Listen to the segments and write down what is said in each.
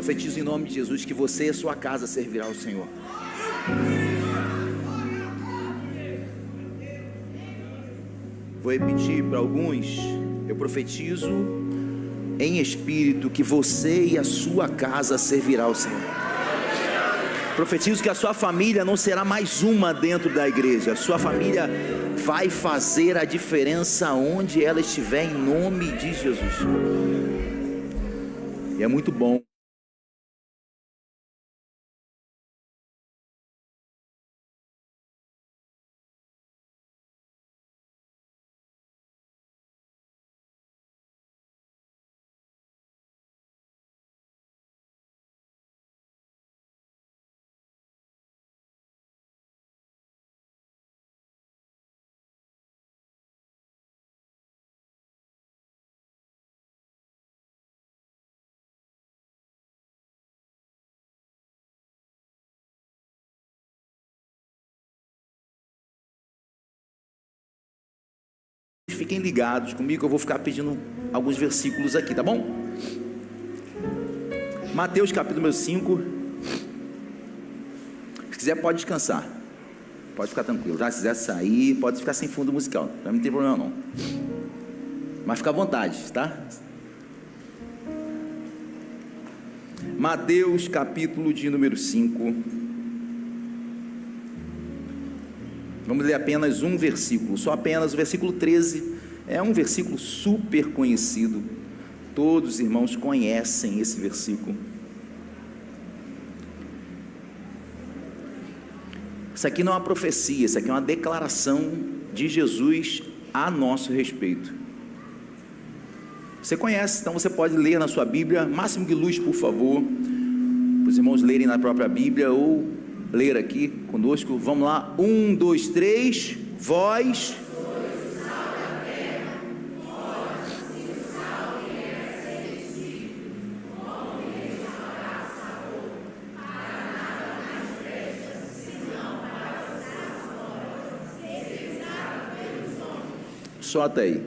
profetizo em nome de Jesus que você e a sua casa servirá ao Senhor. Vou repetir para alguns. Eu profetizo em espírito que você e a sua casa servirá ao Senhor. Profetizo que a sua família não será mais uma dentro da igreja. A sua família vai fazer a diferença onde ela estiver, em nome de Jesus. E é muito bom. Fiquem ligados comigo, eu vou ficar pedindo alguns versículos aqui, tá bom? Mateus capítulo número 5. Se quiser pode descansar, pode ficar tranquilo, tá? Se quiser sair, pode ficar sem fundo musical, não tem problema não, mas fica à vontade, tá? Mateus capítulo de número 5. Vamos ler apenas um versículo, só apenas o versículo 13, é um versículo super conhecido, todos os irmãos conhecem esse versículo. Isso aqui não é uma profecia, isso aqui é uma declaração de Jesus a nosso respeito. Você conhece, então você pode ler na sua Bíblia, máximo de luz por favor, para os irmãos lerem na própria Bíblia, ou ler aqui conosco. Vamos lá, 1, 2, 3, voz. Só até aí.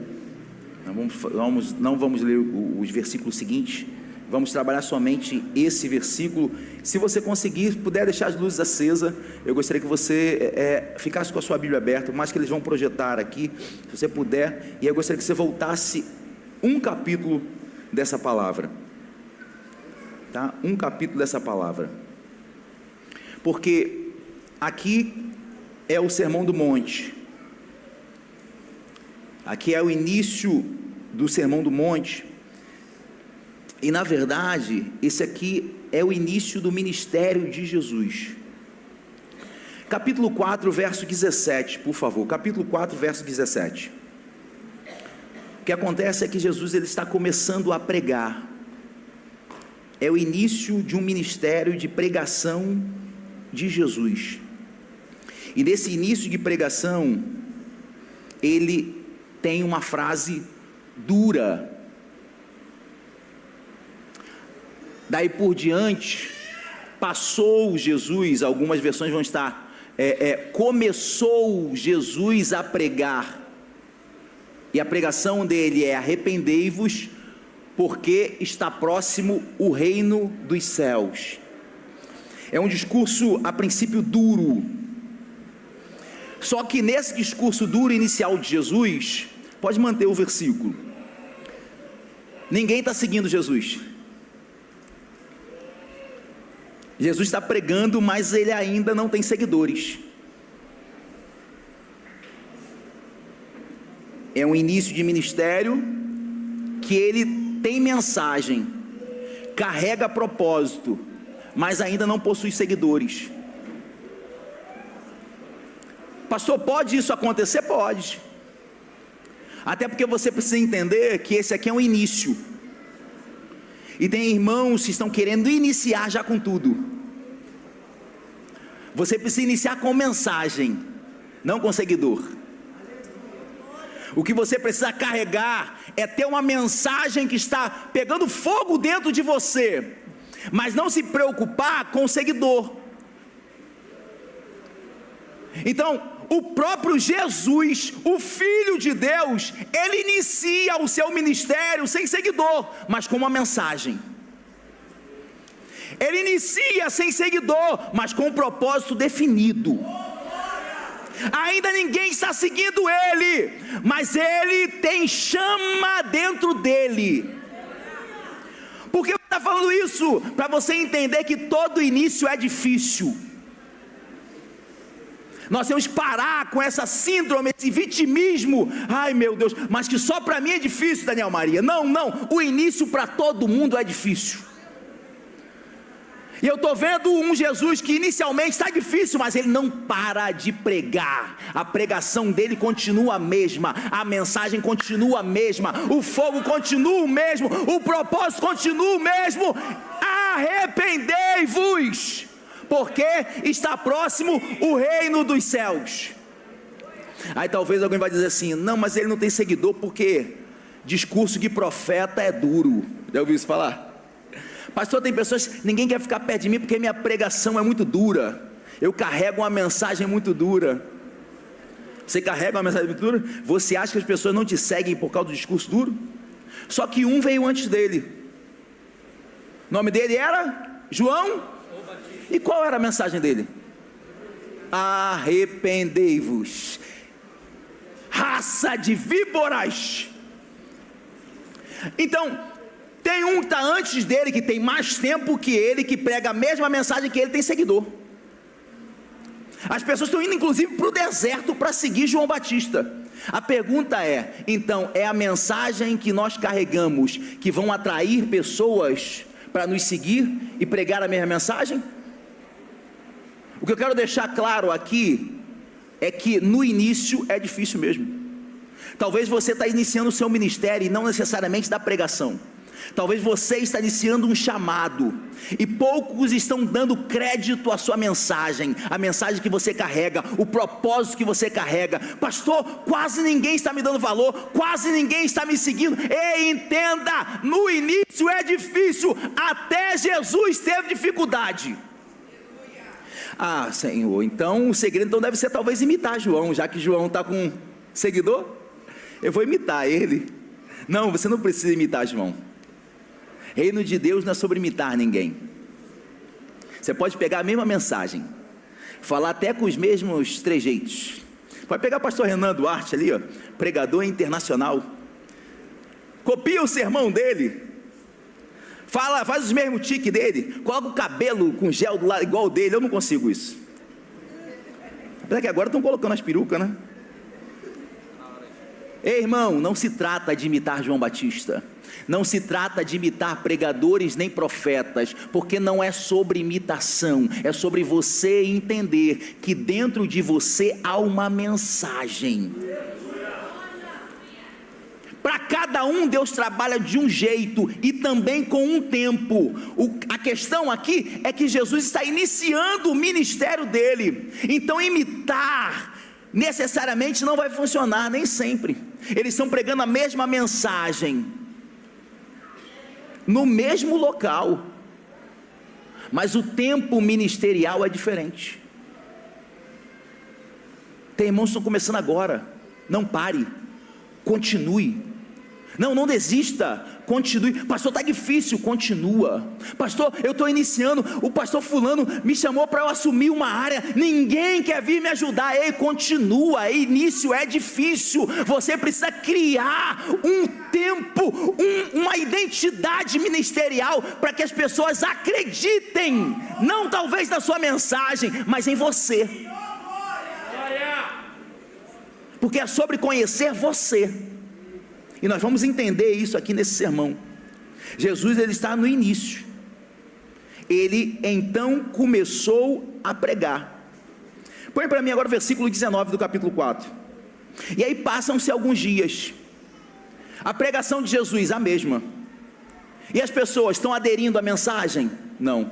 Não vamos ler os versículos seguintes. Vamos trabalhar somente esse versículo. Se você conseguir, puder deixar as luzes acesas, eu gostaria que você ficasse com a sua Bíblia aberta, mais que eles vão projetar aqui, se você puder, e eu gostaria que você voltasse um capítulo dessa palavra, tá? Um capítulo dessa palavra, porque aqui é o Sermão do Monte, aqui é o início do Sermão do Monte. E na verdade, esse aqui é o início do ministério de Jesus. Capítulo 4, verso 17, por favor. Capítulo 4, verso 17. O que acontece é que Jesus ele está começando a pregar. É o início de um ministério de pregação de Jesus. E nesse início de pregação, ele tem uma frase dura. Daí por diante, passou Jesus, algumas versões vão estar, começou Jesus a pregar, e a pregação dele é: arrependei-vos, porque está próximo o reino dos céus. É um discurso a princípio duro, só que nesse discurso duro inicial de Jesus, pode manter o versículo, ninguém está seguindo Jesus. Jesus está pregando, mas ele ainda não tem seguidores. É um início de ministério que ele tem mensagem, carrega propósito, mas ainda não possui seguidores. Pastor, pode isso acontecer? Pode. Até porque você precisa entender que esse aqui é um início. E tem irmãos que estão querendo iniciar já com tudo. Você precisa iniciar com mensagem, não com seguidor. O que você precisa carregar é ter uma mensagem que está pegando fogo dentro de você, mas não se preocupar com o seguidor. Então, o próprio Jesus, o Filho de Deus, ele inicia o seu ministério sem seguidor, mas com uma mensagem. Ele inicia sem seguidor, mas com um propósito definido. Ainda ninguém está seguindo ele, mas ele tem chama dentro dele. Por que eu estou falando isso? Para você entender que todo início é difícil. Nós temos que parar com essa síndrome, esse vitimismo. Ai meu Deus, mas que só para mim é difícil, Daniel Maria. Não, o início para todo mundo é difícil. E eu estou vendo um Jesus que inicialmente está difícil, mas ele não para de pregar. A pregação dele continua a mesma, a mensagem continua a mesma, o fogo continua o mesmo, o propósito continua o mesmo. Arrependei-vos, porque está próximo o reino dos céus. Aí talvez alguém vai dizer assim: não, mas ele não tem seguidor porque discurso de profeta é duro. Já ouviu isso falar? Pastor, tem pessoas, ninguém quer ficar perto de mim porque minha pregação é muito dura. Eu carrego uma mensagem muito dura. Você carrega uma mensagem muito dura? Você acha que as pessoas não te seguem por causa do discurso duro? Só que um veio antes dele. O nome dele era João. E qual era a mensagem dele? Arrependei-vos, raça de víboras. Então, tem um que está antes dele, que tem mais tempo que ele, que prega a mesma mensagem que ele, tem seguidor. As pessoas estão indo inclusive para o deserto para seguir João Batista. A pergunta é, então, é a mensagem que nós carregamos que vão atrair pessoas para nos seguir e pregar a mesma mensagem? O que eu quero deixar claro aqui é que no início é difícil mesmo. Talvez você está iniciando o seu ministério e não necessariamente da pregação. Talvez você está iniciando um chamado e poucos estão dando crédito à sua mensagem, a mensagem que você carrega, o propósito que você carrega. Pastor, quase ninguém está me dando valor, quase ninguém está me seguindo. Ei, entenda, no início é difícil, até Jesus teve dificuldade. Ah, Senhor, então o segredo então deve ser talvez imitar João, já que João está com seguidor, eu vou imitar ele. Não, você não precisa imitar João. Reino de Deus não é sobre imitar ninguém. Você pode pegar a mesma mensagem, falar até com os mesmos trejeitos. Pode pegar o pastor Renan Duarte ali, ó, pregador internacional. Copia o sermão dele. Fala, faz os mesmos tiques dele. Coloca o cabelo com gel do lado igual o dele. Eu não consigo isso. Apesar que agora estão colocando as perucas, né? Ei, irmão, não se trata de imitar João Batista. Não se trata de imitar pregadores nem profetas, porque não é sobre imitação, é sobre você entender que dentro de você há uma mensagem. Para cada um Deus trabalha de um jeito e também com um tempo. A questão aqui é que Jesus está iniciando o ministério dele, então imitar necessariamente não vai funcionar, nem sempre. Eles estão pregando a mesma mensagem no mesmo local, mas o tempo ministerial é diferente. Tem irmãos que estão começando agora. Não pare, continue. Não desista, continue. Pastor, está difícil, continua. Pastor, eu estou iniciando, o pastor fulano me chamou para eu assumir uma área, ninguém quer vir me ajudar. Ei, continua, início é difícil. Você precisa criar um tempo, uma identidade ministerial, para que as pessoas acreditem, não talvez na sua mensagem, mas em você. Porque é sobre conhecer você. E nós vamos entender isso aqui nesse sermão. Jesus, ele está no início. Ele então começou a pregar. Põe para mim agora o versículo 19 do capítulo 4. E aí passam-se alguns dias. A pregação de Jesus, a mesma. E as pessoas estão aderindo à mensagem? Não.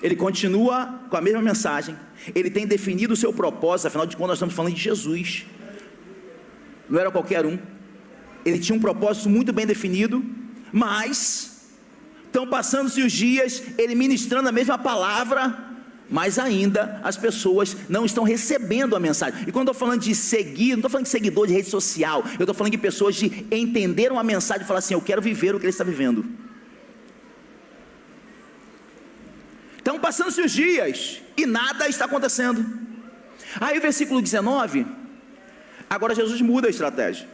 Ele continua com a mesma mensagem. Ele tem definido o seu propósito. Afinal de contas, nós estamos falando de Jesus. Não era qualquer um. Ele tinha um propósito muito bem definido. Mas estão passando-se os dias, ele ministrando a mesma palavra, mas ainda as pessoas não estão recebendo a mensagem. E quando eu estou falando de seguir, não estou falando de seguidor de rede social, eu estou falando de pessoas que entenderam a mensagem e falaram assim: eu quero viver o que ele está vivendo. Estão passando-se os dias e nada está acontecendo. Aí o versículo 19, agora Jesus muda a estratégia.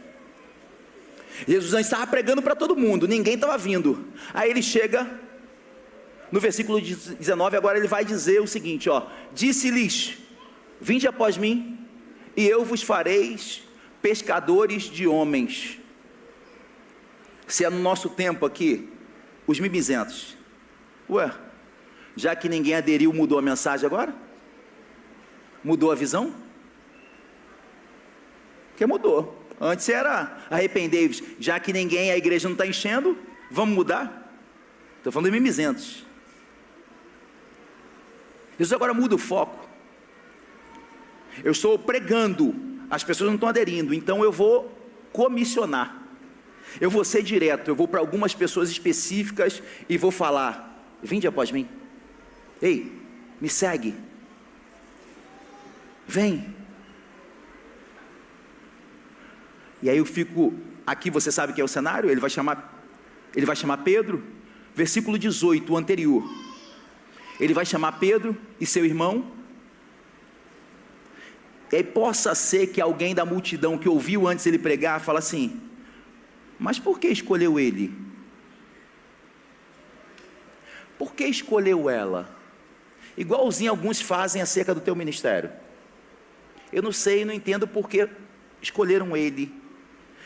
Jesus já estava pregando para todo mundo, ninguém estava vindo. Aí ele chega no versículo 19, agora ele vai dizer o seguinte, ó: disse-lhes: vinde após mim, e eu vos fareis pescadores de homens. Se é no nosso tempo aqui, os mimizentos, ué, já que ninguém aderiu, mudou a mensagem agora? Mudou a visão? Que mudou. Antes era arrependei-vos, já que ninguém, a igreja não está enchendo, vamos mudar? Estou falando de mimizentos. Jesus agora muda o foco. Eu estou pregando, as pessoas não estão aderindo, então eu vou comissionar. Eu vou ser direto, eu vou para algumas pessoas específicas e vou falar: vinde após mim. Ei, me segue. Vem. E aí eu fico, aqui você sabe que é o cenário, ele vai chamar Pedro, versículo 18, o anterior. Ele vai chamar Pedro e seu irmão. E aí possa ser que alguém da multidão que ouviu antes ele pregar, fala assim: mas por que escolheu ele? Por que escolheu ela? Igualzinho alguns fazem acerca do teu ministério. Eu não sei, não entendo por que escolheram ele.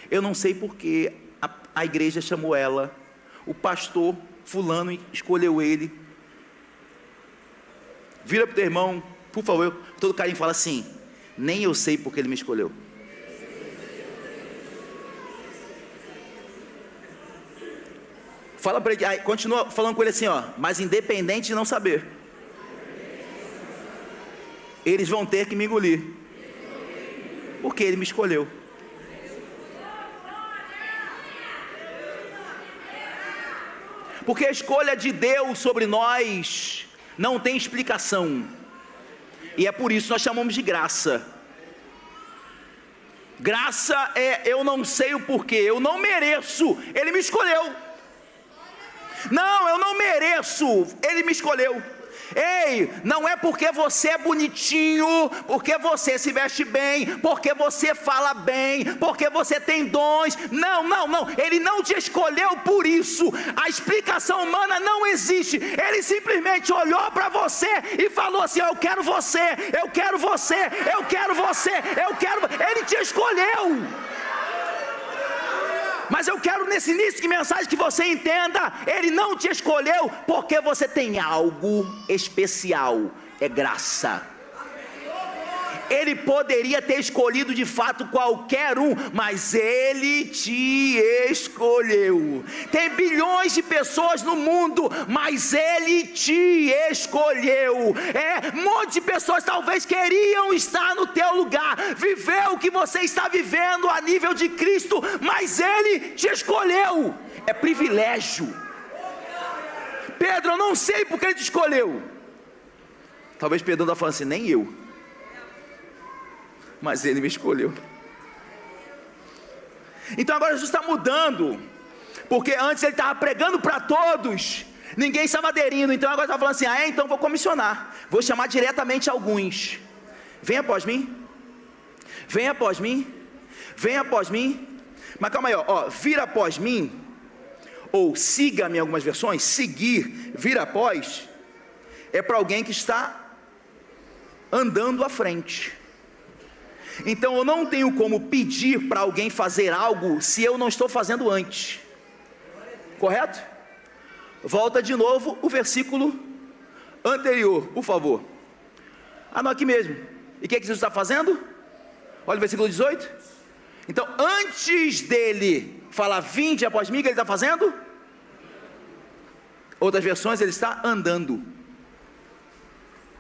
Eu não sei por que a igreja chamou ela. O pastor fulano escolheu ele. Vira para o teu irmão, por favor, todo carinho, fala assim: nem eu sei porque ele me escolheu. Fala para ele, aí, continua falando com ele assim, ó: mas independente de não saber, eles vão ter que me engolir, porque ele me escolheu. Porque a escolha de Deus sobre nós não tem explicação, e é por isso nós chamamos de graça. Graça é eu não sei o porquê, eu não mereço, ele me escolheu. Não, eu não mereço, ele me escolheu. Ei, não é porque você é bonitinho, porque você se veste bem, porque você fala bem, porque você tem dons. Não, ele não te escolheu por isso. A explicação humana não existe. Ele simplesmente olhou para você e falou assim: eu quero você, eu quero você, eu quero você, eu quero. Ele te escolheu. Mas eu quero nesse início de mensagem que você entenda: ele não te escolheu porque você tem algo especial, é graça. Ele poderia ter escolhido de fato qualquer um, mas ele te escolheu. Tem bilhões de pessoas no mundo, mas ele te escolheu. Um monte de pessoas talvez queriam estar no teu lugar, viver o que você está vivendo a nível de Cristo, mas ele te escolheu. É privilégio. Pedro, eu não sei porque ele te escolheu. Talvez Pedro está falando assim: nem eu, mas ele me escolheu. Então agora Jesus está mudando, porque antes ele estava pregando para todos, ninguém estava aderindo. Então agora está falando assim: então vou comissionar, vou chamar diretamente alguns. Venha após mim, venha após mim, venha após mim. Mas calma aí, ó, vir após mim, ou siga-me em algumas versões, seguir, vir após, é para alguém que está andando à frente. Então eu não tenho como pedir para alguém fazer algo se eu não estou fazendo antes. Correto? Volta de novo o versículo anterior, por favor. Não, aqui mesmo. E o que Jesus está fazendo? Olha o versículo 18. Então antes dele falar vinde após mim, o que ele está fazendo? Outras versões, ele está andando.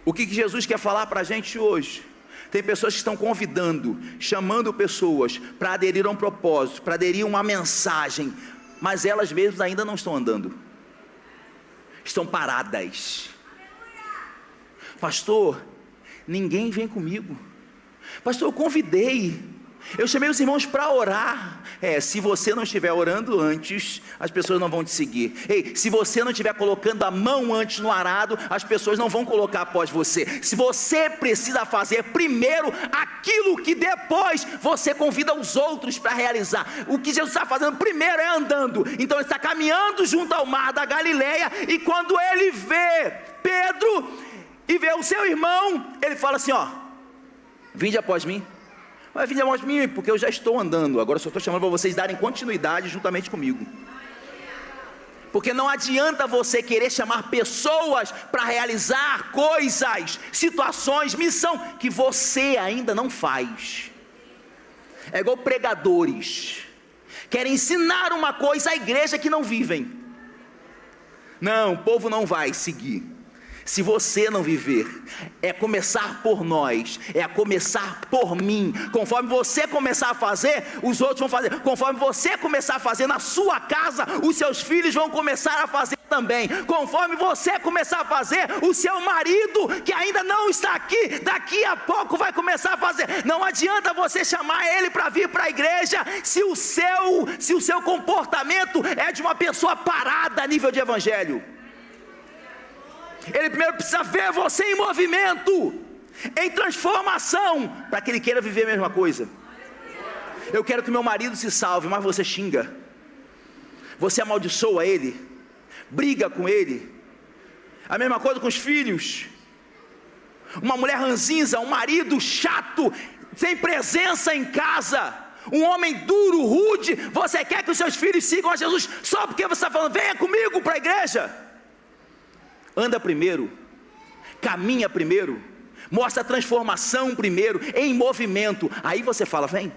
O que Jesus quer falar para a gente hoje? Tem pessoas que estão convidando, chamando pessoas para aderir a um propósito, para aderir a uma mensagem, mas elas mesmas ainda não estão andando, estão paradas. Pastor, ninguém vem comigo. Pastor, eu convidei, Eu chamei os irmãos para orar. Se você não estiver orando antes, as pessoas não vão te seguir. Ei, se você não estiver colocando a mão antes no arado, as pessoas não vão colocar após você. Se você precisa fazer primeiro aquilo que depois você convida os outros para realizar. O que Jesus está fazendo primeiro é andando. Então ele está caminhando junto ao mar da Galileia, e quando ele vê Pedro e vê o seu irmão, ele fala assim: vinde após mim. Vai vir após mim, porque eu já estou andando. Agora só estou chamando para vocês darem continuidade juntamente comigo. Porque não adianta você querer chamar pessoas para realizar coisas, situações, missão que você ainda não faz. É igual pregadores, querem ensinar uma coisa à igreja que não vivem. Não, o povo não vai seguir. Se você não viver, é começar por nós, é começar por mim. Conforme você começar a fazer, os outros vão fazer. Conforme você começar a fazer na sua casa, os seus filhos vão começar a fazer também. Conforme você começar a fazer, o seu marido, que ainda não está aqui, daqui a pouco vai começar a fazer. Não adianta você chamar ele para vir para a igreja, se o seu comportamento é de uma pessoa parada a nível de evangelho. Ele primeiro precisa ver você em movimento, em transformação, para que ele queira viver a mesma coisa. Eu quero que meu marido se salve, mas você xinga, você amaldiçoa ele, briga com ele. A mesma coisa com os filhos. Uma mulher ranzinza, um marido chato, sem presença em casa, um homem duro, rude. Você quer que os seus filhos sigam a Jesus só porque você está falando: venha comigo para a igreja? Anda primeiro, caminha primeiro, mostra a transformação primeiro, em movimento. Aí você fala: vem.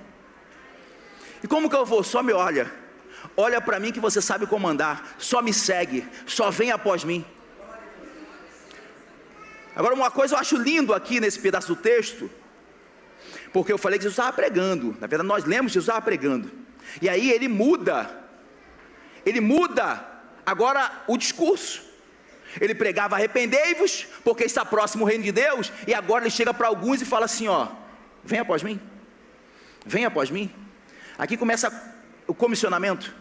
E como que eu vou? Só me olha para mim que você sabe como andar, só me segue, só vem após mim. Agora, uma coisa eu acho lindo aqui nesse pedaço do texto, porque eu falei que Jesus estava pregando. Na verdade nós lemos que Jesus estava pregando, e aí ele muda agora o discurso. Ele pregava: arrependei-vos, porque está próximo o reino de Deus. E agora ele chega para alguns e fala assim: vem após mim, vem após mim. Aqui começa o comissionamento.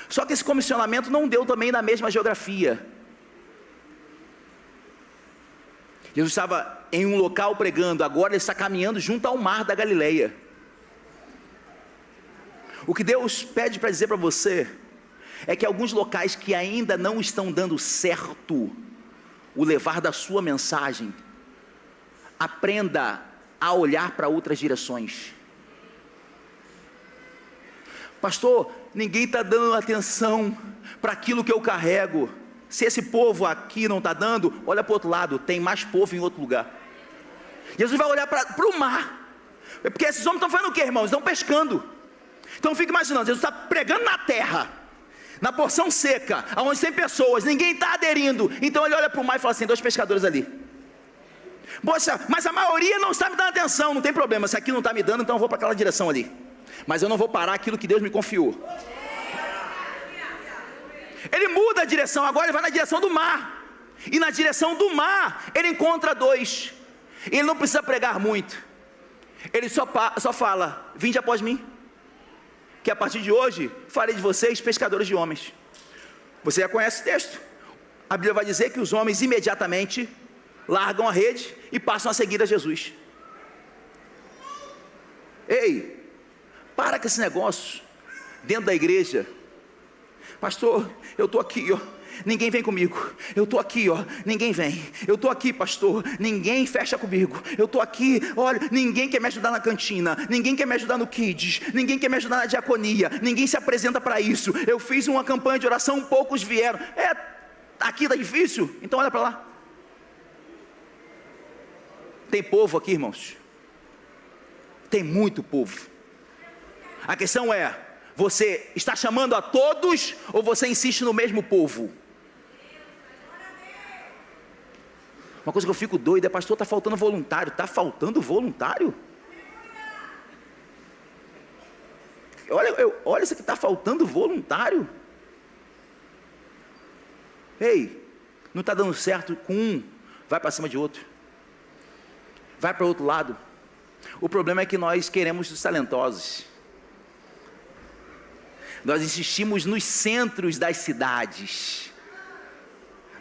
Só que esse comissionamento não deu também na mesma geografia. Jesus estava em um local pregando, agora ele está caminhando junto ao mar da Galileia. O que Deus pede para dizer para você é que alguns locais que ainda não estão dando certo o levar da sua mensagem, aprenda a olhar para outras direções. Pastor, ninguém está dando atenção para aquilo que eu carrego. Se esse povo aqui não está dando, olha para o outro lado, tem mais povo em outro lugar. Jesus vai olhar para o mar, porque esses homens estão fazendo o que, irmãos? Estão pescando. Então fica imaginando, Jesus está pregando na terra, na porção seca, onde tem pessoas, ninguém está aderindo. Então ele olha para o mar e fala assim: 2 pescadores ali. Poxa, mas a maioria não está me dando atenção. Não tem problema, se aqui não está me dando, então eu vou para aquela direção ali. Mas eu não vou parar aquilo que Deus me confiou. Ele muda a direção, agora ele vai na direção do mar. E na direção do mar, ele encontra 2. Ele não precisa pregar muito. Ele só fala: vinde após mim, que a partir de hoje farei de vocês pescadores de homens. Você já conhece o texto. A Bíblia vai dizer que os homens imediatamente largam a rede e passam a seguir a Jesus. Ei, para com esse negócio dentro da igreja. Pastor, eu estou aqui, ninguém vem comigo. Eu estou aqui, ninguém vem. Eu estou aqui, pastor, ninguém fecha comigo. Eu estou aqui, olha, ninguém quer me ajudar na cantina, ninguém quer me ajudar no Kids, ninguém quer me ajudar na diaconia, ninguém se apresenta para isso. Eu fiz uma campanha de oração, poucos vieram. Aqui está difícil, então olha para lá. Tem povo aqui, irmãos. Tem muito povo. A questão é: você está chamando a todos ou você insiste no mesmo povo? Uma coisa que eu fico doido é: pastor, está faltando voluntário. Está faltando voluntário? Olha isso aqui, está faltando voluntário. Ei, não está dando certo com um, vai para cima de outro, vai para o outro lado. O problema é que nós queremos os talentosos. Nós insistimos nos centros das cidades,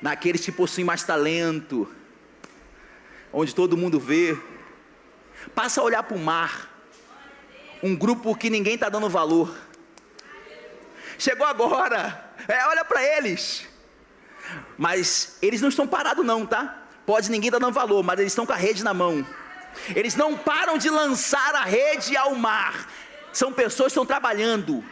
naqueles que possuem mais talento, onde todo mundo vê. Passa a olhar para o mar, um grupo que ninguém está dando valor. Chegou agora, olha para eles. Mas eles não estão parados não, tá? Pode ninguém estar dando valor, mas eles estão com a rede na mão. Eles não param de lançar a rede ao mar. São pessoas que estão trabalhando.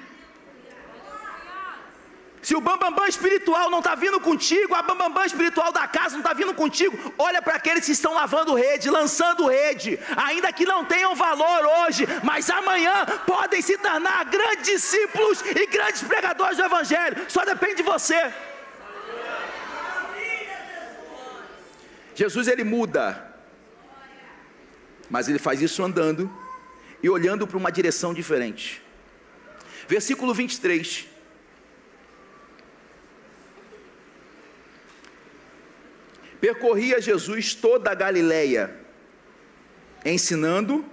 Se o bambambam espiritual não está vindo contigo, a bambambam espiritual da casa não está vindo contigo, olha para aqueles que estão lavando rede, lançando rede, ainda que não tenham valor hoje, mas amanhã podem se tornar grandes discípulos e grandes pregadores do Evangelho. Só depende de você. Jesus, ele muda, mas ele faz isso andando e olhando para uma direção diferente. Versículo 23. Percorria Jesus toda a Galileia, ensinando,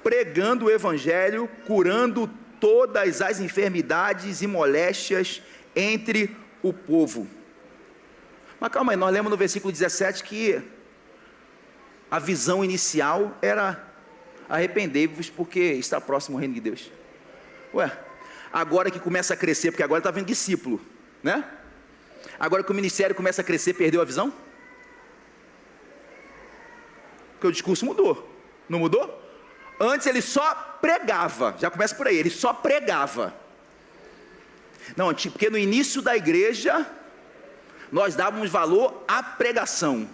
pregando o Evangelho, curando todas as enfermidades e moléstias entre o povo. Mas calma aí, nós lemos no versículo 17 que a visão inicial era: arrependei-vos porque está próximo o reino de Deus. Ué, agora que começa a crescer, porque agora está vendo discípulo, né? Agora que o ministério começa a crescer, perdeu a visão? Porque o discurso mudou, não mudou? Antes ele só pregava, já começa por aí, ele só pregava. Não, porque no início da igreja, nós dávamos valor à pregação,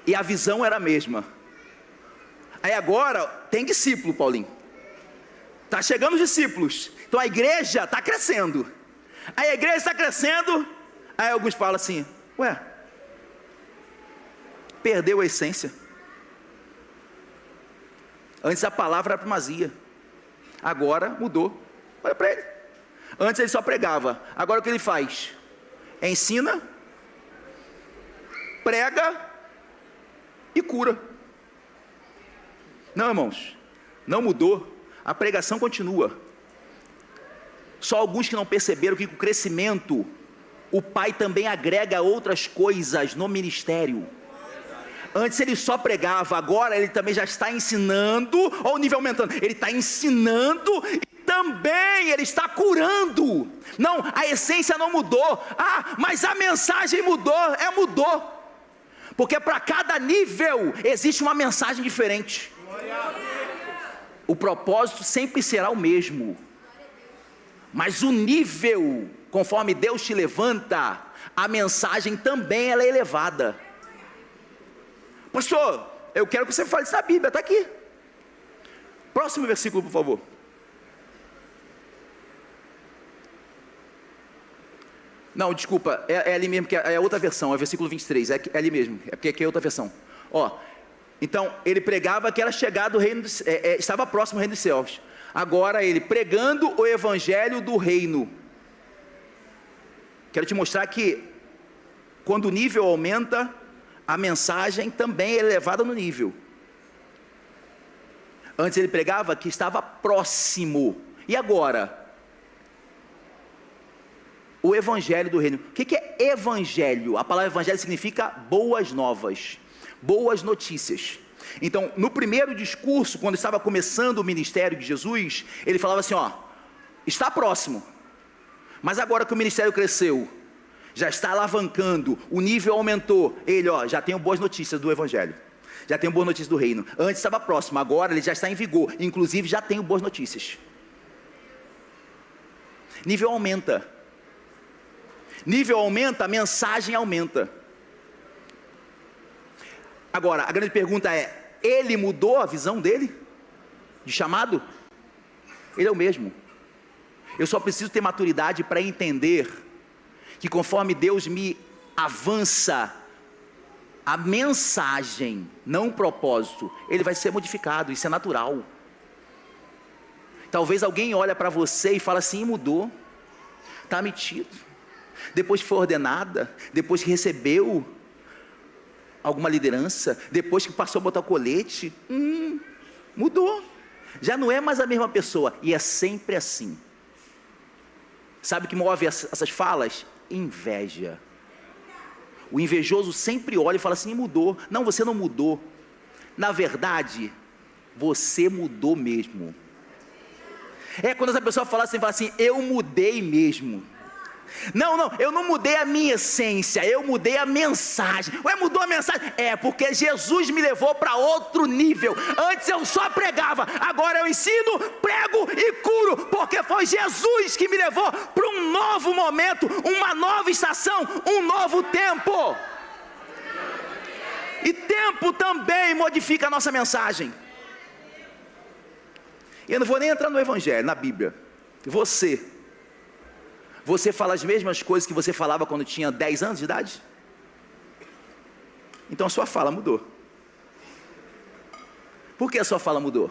e a visão era a mesma. Aí agora, tem discípulo, Paulinho, está chegando os discípulos, então a igreja está crescendo. Aí a igreja está crescendo, aí alguns falam assim: ué, perdeu a essência. Antes a palavra era primazia, agora mudou. Olha para ele. Antes ele só pregava, agora o que ele faz? Ensina, prega e cura. Não, irmãos, não mudou, a pregação continua. Só alguns que não perceberam que com o crescimento, o Pai também agrega outras coisas no ministério. Antes ele só pregava, agora ele também já está ensinando. Olha o nível aumentando, ele está ensinando e também ele está curando. Não, a essência não mudou. Mas a mensagem mudou. Mudou, porque para cada nível existe uma mensagem diferente. O propósito sempre será o mesmo, mas o nível, conforme Deus te levanta, a mensagem também ela é elevada. Pastor, eu quero que você fale isso na Bíblia, está aqui. Próximo versículo, por favor. Não, desculpa, é ali mesmo, que é outra versão, é versículo 23, é ali mesmo, é porque aqui é outra versão. Então, ele pregava que era chegado o reino, estava próximo o reino dos céus. Agora ele pregando o evangelho do reino. Quero te mostrar que quando o nível aumenta, a mensagem também é elevada no nível. Antes ele pregava que estava próximo, e agora? O evangelho do reino. O que é evangelho? A palavra evangelho significa boas novas, boas notícias. Então, no primeiro discurso, quando estava começando o ministério de Jesus, ele falava assim: está próximo, mas agora que o ministério cresceu, já está alavancando, o nível aumentou, ele já tem boas notícias do evangelho, já tem boas notícias do reino. Antes estava próximo, agora ele já está em vigor, inclusive já tem boas notícias. Nível aumenta, a mensagem aumenta. Agora, a grande pergunta é: ele mudou a visão dele, de chamado? Ele é o mesmo. Eu só preciso ter maturidade para entender que conforme Deus me avança, a mensagem, não o propósito, ele vai ser modificado, isso é natural. Talvez alguém olhe para você e fala assim: mudou, está metido, depois que foi ordenada, depois que recebeu alguma liderança, depois que passou a botar o colete, Mudou. Já não é mais a mesma pessoa. E é sempre assim. Sabe o que move essas falas? Inveja. O invejoso sempre olha e fala assim: mudou. Não, você não mudou. Na verdade, você mudou mesmo. É quando essa pessoa fala assim, eu mudei mesmo. Não, eu não mudei a minha essência, eu mudei a mensagem. Ué, mudou a mensagem? É, porque Jesus me levou para outro nível. Antes eu só pregava, agora eu ensino, prego e curo, porque foi Jesus que me levou para um novo momento, uma nova estação, um novo tempo. E tempo também modifica a nossa mensagem. Eu não vou nem entrar no Evangelho, na Bíblia. Você fala as mesmas coisas que você falava quando tinha 10 anos de idade? Então a sua fala mudou. Por que a sua fala mudou?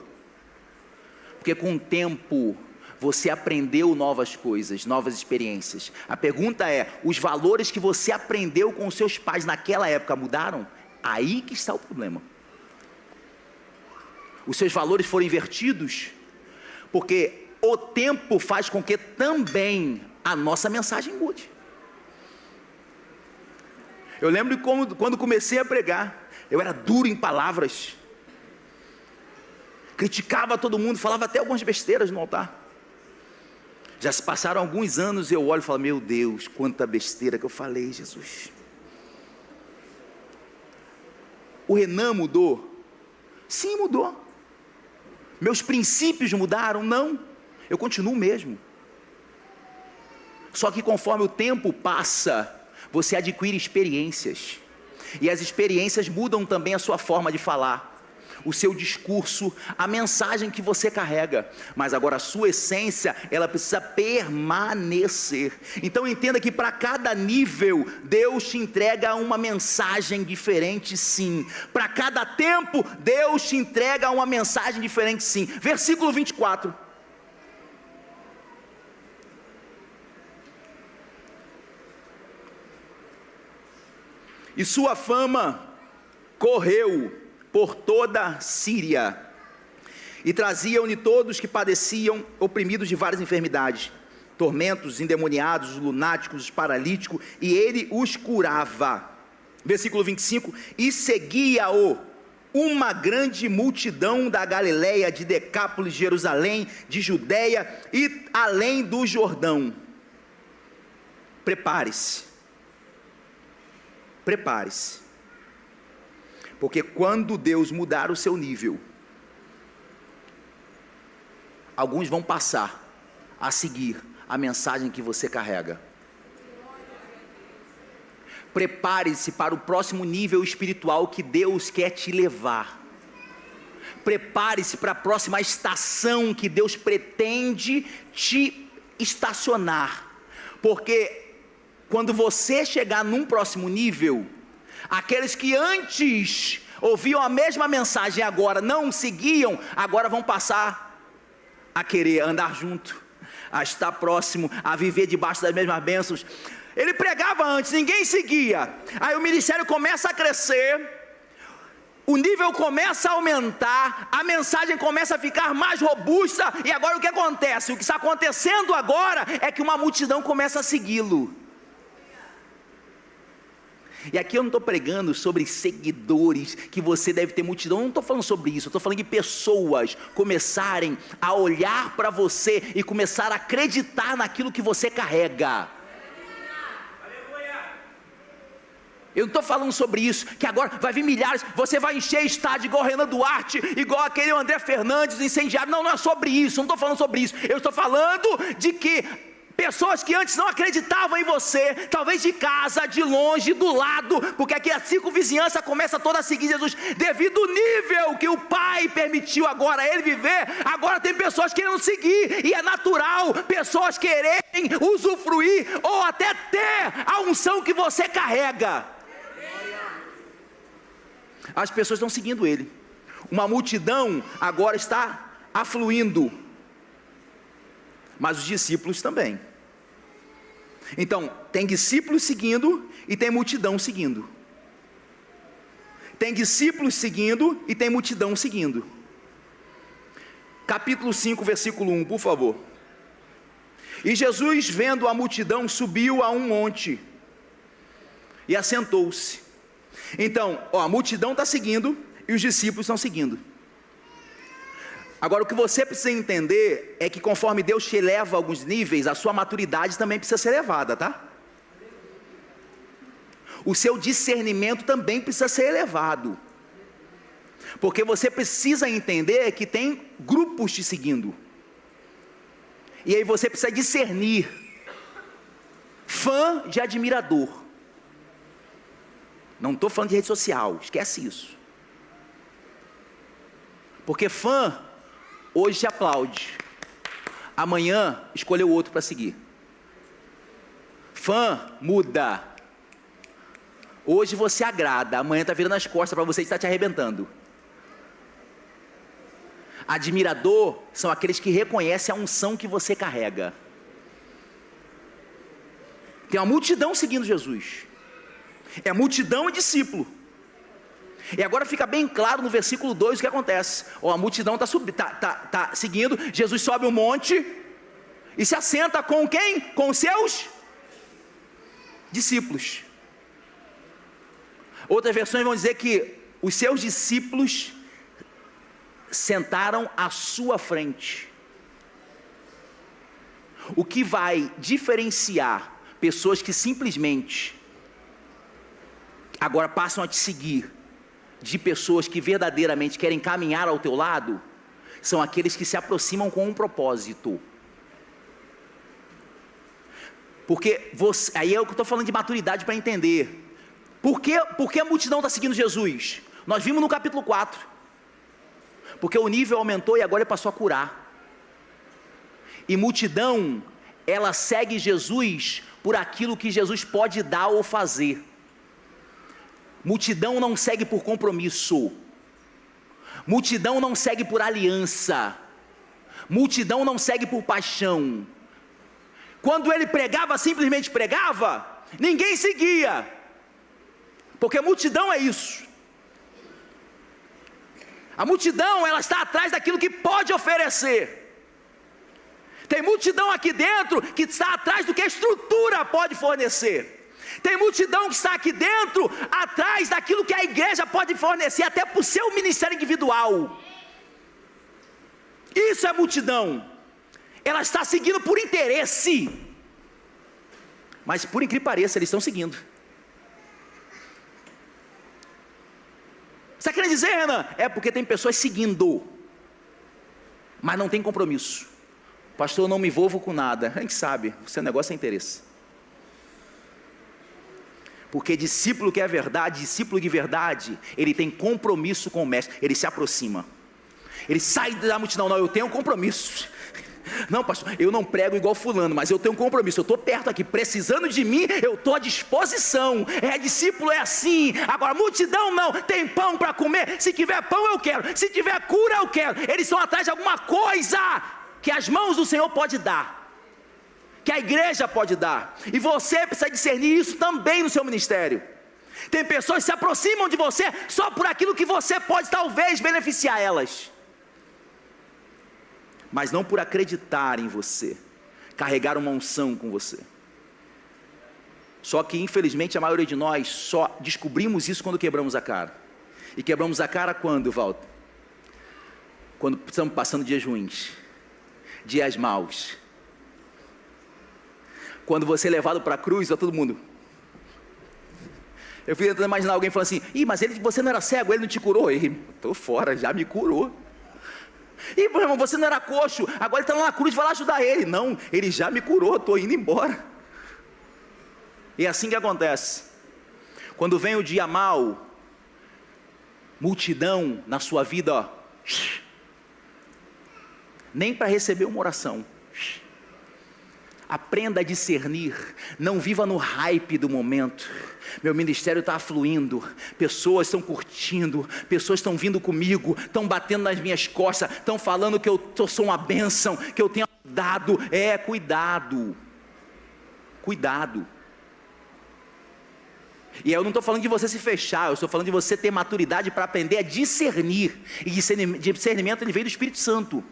Porque com o tempo você aprendeu novas coisas, novas experiências. A pergunta é: os valores que você aprendeu com os seus pais naquela época mudaram? Aí que está o problema. Os seus valores foram invertidos, porque o tempo faz com que também a nossa mensagem mude. Eu lembro quando comecei a pregar, eu era duro em palavras, criticava todo mundo, falava até algumas besteiras no altar. Já se passaram alguns anos e eu olho e falo: meu Deus, quanta besteira que eu falei, Jesus. O Renan mudou? Sim, mudou. Meus princípios mudaram? Não, eu continuo o mesmo. Só que conforme o tempo passa, você adquire experiências, e as experiências mudam também a sua forma de falar, o seu discurso, a mensagem que você carrega. Mas agora a sua essência, ela precisa permanecer. Então entenda que para cada nível, Deus te entrega uma mensagem diferente, sim. Para cada tempo, Deus te entrega uma mensagem diferente, sim. Versículo 24. E sua fama correu por toda a Síria, e traziam-lhe todos que padeciam, oprimidos de várias enfermidades, tormentos, endemoniados, lunáticos, paralíticos, e ele os curava. Versículo 25: e seguia-o uma grande multidão da Galileia, de Decápolis, de Jerusalém, de Judeia e além do Jordão. Prepare-se, porque quando Deus mudar o seu nível, alguns vão passar a seguir a mensagem que você carrega. Prepare-se para o próximo nível espiritual que Deus quer te levar. Prepare-se para a próxima estação que Deus pretende te estacionar, porque quando você chegar num próximo nível, aqueles que antes ouviam a mesma mensagem e agora não seguiam, agora vão passar a querer andar junto, a estar próximo, a viver debaixo das mesmas bênçãos. Ele pregava antes, ninguém seguia, aí o ministério começa a crescer, o nível começa a aumentar, a mensagem começa a ficar mais robusta, e agora o que acontece? O que está acontecendo agora é que uma multidão começa a segui-lo. E aqui eu não estou pregando sobre seguidores, que você deve ter multidão, eu não estou falando sobre isso, eu estou falando de pessoas começarem a olhar para você e começar a acreditar naquilo que você carrega. Eu não estou falando sobre isso, que agora vai vir milhares, você vai encher estádio igual Renan Duarte, igual aquele André Fernandes, incendiário. Não é sobre isso, não estou falando sobre isso, eu estou falando de que pessoas que antes não acreditavam em você, talvez de casa, de longe, do lado, porque aqui a circunvizinhança começa toda a seguir Jesus, devido ao nível que o Pai permitiu agora ele viver, agora tem pessoas querendo seguir, e é natural, pessoas quererem usufruir, ou até ter a unção que você carrega. As pessoas estão seguindo ele, uma multidão agora está afluindo, mas os discípulos também. Então, tem discípulos seguindo e tem multidão seguindo. Tem discípulos seguindo e tem multidão seguindo. capítulo 5, versículo 1, por favor. E Jesus, vendo a multidão, subiu a um monte e assentou-se. Então, a multidão está seguindo e os discípulos estão seguindo. Agora, o que você precisa entender é que conforme Deus te eleva a alguns níveis, a sua maturidade também precisa ser elevada, tá? O seu discernimento também precisa ser elevado. Porque você precisa entender que tem grupos te seguindo. E aí você precisa discernir fã de admirador. Não estou falando de rede social, esquece isso. Porque fã hoje te aplaude, amanhã escolheu outro para seguir. Fã muda. Hoje você agrada, amanhã está virando as costas para você e está te arrebentando. Admirador são aqueles que reconhecem a unção que você carrega. Tem uma multidão seguindo Jesus. É multidão e discípulo. E agora fica bem claro no versículo 2 o que acontece. A multidão está seguindo. Jesus sobe um monte e se assenta com quem? Com os seus discípulos. Outras versões vão dizer que os seus discípulos sentaram à sua frente. O que vai diferenciar pessoas que simplesmente agora passam a te seguir, de pessoas que verdadeiramente querem caminhar ao teu lado, são aqueles que se aproximam com um propósito. Porque você, aí é o que eu estou falando de maturidade para entender. Por que a multidão está seguindo Jesus? Nós vimos no capítulo 4. Porque o nível aumentou e agora ele passou a curar. E multidão, ela segue Jesus por aquilo que Jesus pode dar ou fazer. Multidão não segue por compromisso. Multidão não segue por aliança. Multidão não segue por paixão. Quando ele pregava, simplesmente pregava, ninguém seguia. Porque multidão é isso. A multidão, ela está atrás daquilo que pode oferecer. Tem multidão aqui dentro que está atrás do que a estrutura pode fornecer. Tem multidão que está aqui dentro, atrás daquilo que a igreja pode fornecer, até para o seu ministério individual. Isso é multidão. Ela está seguindo por interesse. Mas por incrível que pareça, eles estão seguindo. Você quer dizer, Renan? É porque tem pessoas seguindo, mas não tem compromisso. Pastor, eu não me envolvo com nada. A gente sabe, o seu negócio é interesse. Porque discípulo que é verdade, discípulo de verdade, ele tem compromisso com o mestre, ele se aproxima. Ele sai da multidão, não, eu tenho um compromisso. Não, pastor, eu não prego igual fulano, mas eu tenho um compromisso, eu estou perto aqui, precisando de mim, eu estou à disposição. Discípulo é assim. Agora, multidão não, tem pão para comer, se tiver pão eu quero, se tiver cura eu quero. Eles estão atrás de alguma coisa que as mãos do Senhor podem dar, que a igreja pode dar, e você precisa discernir isso também no seu ministério. Tem pessoas que se aproximam de você só por aquilo que você pode talvez beneficiar elas, mas não por acreditar em você, carregar uma unção com você. Só que infelizmente a maioria de nós só descobrimos isso quando quebramos a cara. E quebramos a cara quando, Walter? Quando estamos passando dias ruins, dias maus. Quando você é levado para a cruz, ó, todo mundo. Eu fui tentando imaginar alguém falando assim: mas você não era cego, ele não te curou? Estou fora, já me curou. Meu irmão, você não era coxo, agora ele está lá na cruz, vai lá ajudar ele. Não, ele já me curou, estou indo embora. E é assim que acontece. Quando vem o dia mau, multidão na sua vida, ó, nem para receber uma oração. Aprenda a discernir, não viva no hype do momento. Meu ministério está fluindo, pessoas estão curtindo, pessoas estão vindo comigo, estão batendo nas minhas costas, estão falando que eu sou uma bênção, que eu tenho dado. Cuidado, cuidado. E eu não estou falando de você se fechar, eu estou falando de você ter maturidade para aprender a discernir. E discernimento ele veio do Espírito Santo.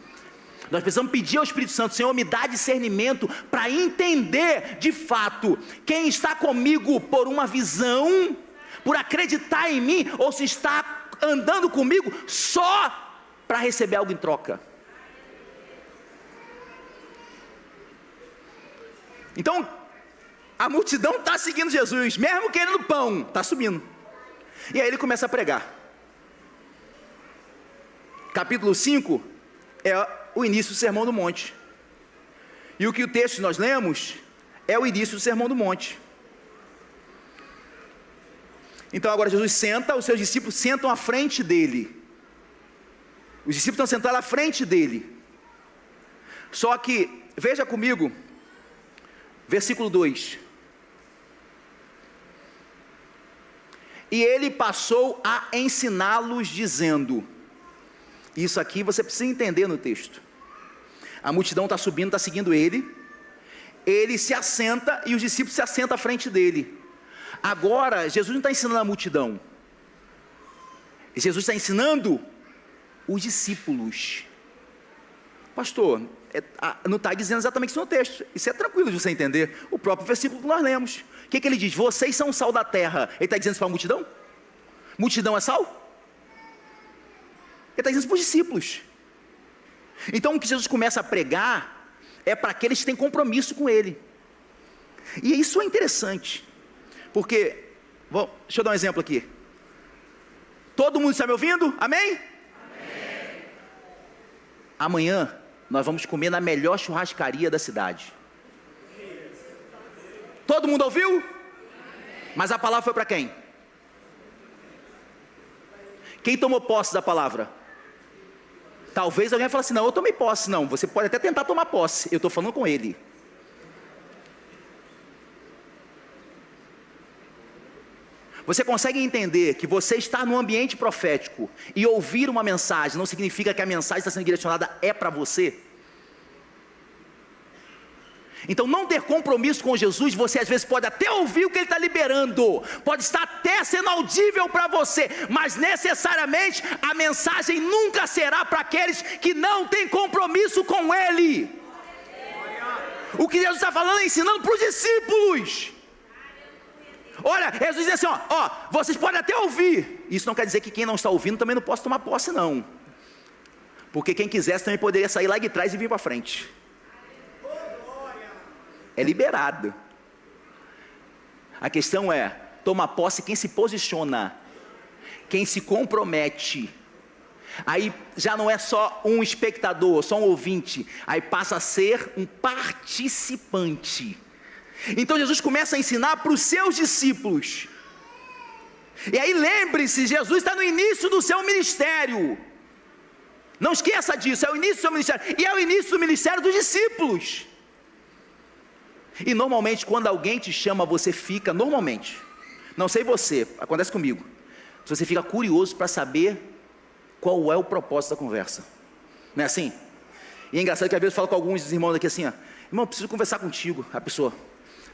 Nós precisamos pedir ao Espírito Santo: Senhor, me dá discernimento para entender de fato quem está comigo por uma visão, por acreditar em mim, ou se está andando comigo só para receber algo em troca. Então, a multidão está seguindo Jesus, mesmo querendo pão, está subindo. E aí ele começa a pregar. Capítulo 5 é o início do Sermão do Monte. E o que o texto nós lemos é o início do Sermão do Monte. Então agora Jesus senta, os seus discípulos sentam à frente dele. Os discípulos estão sentados à frente dele. Só que, veja comigo, versículo 2. E ele passou a ensiná-los dizendo... Isso aqui você precisa entender no texto. A multidão está subindo, está seguindo ele. Ele se assenta e os discípulos se assentam à frente dele. Agora, Jesus não está ensinando a multidão. Jesus está ensinando os discípulos. Pastor, não está dizendo exatamente isso no texto. Isso é tranquilo de você entender. O próprio versículo que nós lemos. O que ele diz? Vocês são o sal da terra. Ele está dizendo isso para a multidão? Multidão é sal? Ele está dizendo para os discípulos. Então o que Jesus começa a pregar é para aqueles que têm compromisso com Ele. E isso é interessante, porque, deixa eu dar um exemplo aqui. Todo mundo está me ouvindo? Amém? Amém. Amanhã nós vamos comer na melhor churrascaria da cidade. Todo mundo ouviu? Amém. Mas a palavra foi para quem? Quem tomou posse da palavra? Talvez alguém fale assim: não, eu tomei posse. Não, você pode até tentar tomar posse, eu estou falando com ele. Você consegue entender que você estar no ambiente profético e ouvir uma mensagem não significa que a mensagem está sendo direcionada para você? Então não ter compromisso com Jesus, você às vezes pode até ouvir o que Ele está liberando, pode estar até sendo audível para você, mas necessariamente a mensagem nunca será para aqueles que não têm compromisso com Ele. O que Jesus está falando é ensinando para os discípulos. Olha, Jesus diz assim, vocês podem até ouvir. Isso não quer dizer que quem não está ouvindo também não possa tomar posse, não. Porque quem quisesse também poderia sair lá de trás e vir para frente. É liberado. A questão é, toma posse quem se posiciona, quem se compromete. Aí já não é só um espectador, só um ouvinte, aí passa a ser um participante. Então Jesus começa a ensinar para os seus discípulos. E aí lembre-se, Jesus está no início do seu ministério. Não esqueça disso, é o início do seu ministério. E é o início do ministério dos discípulos. E normalmente quando alguém te chama, você fica, normalmente, não sei você, acontece comigo, você fica curioso para saber qual é o propósito da conversa. Não é assim? E é engraçado que às vezes eu falo com alguns irmãos aqui assim, irmão, preciso conversar contigo. A pessoa,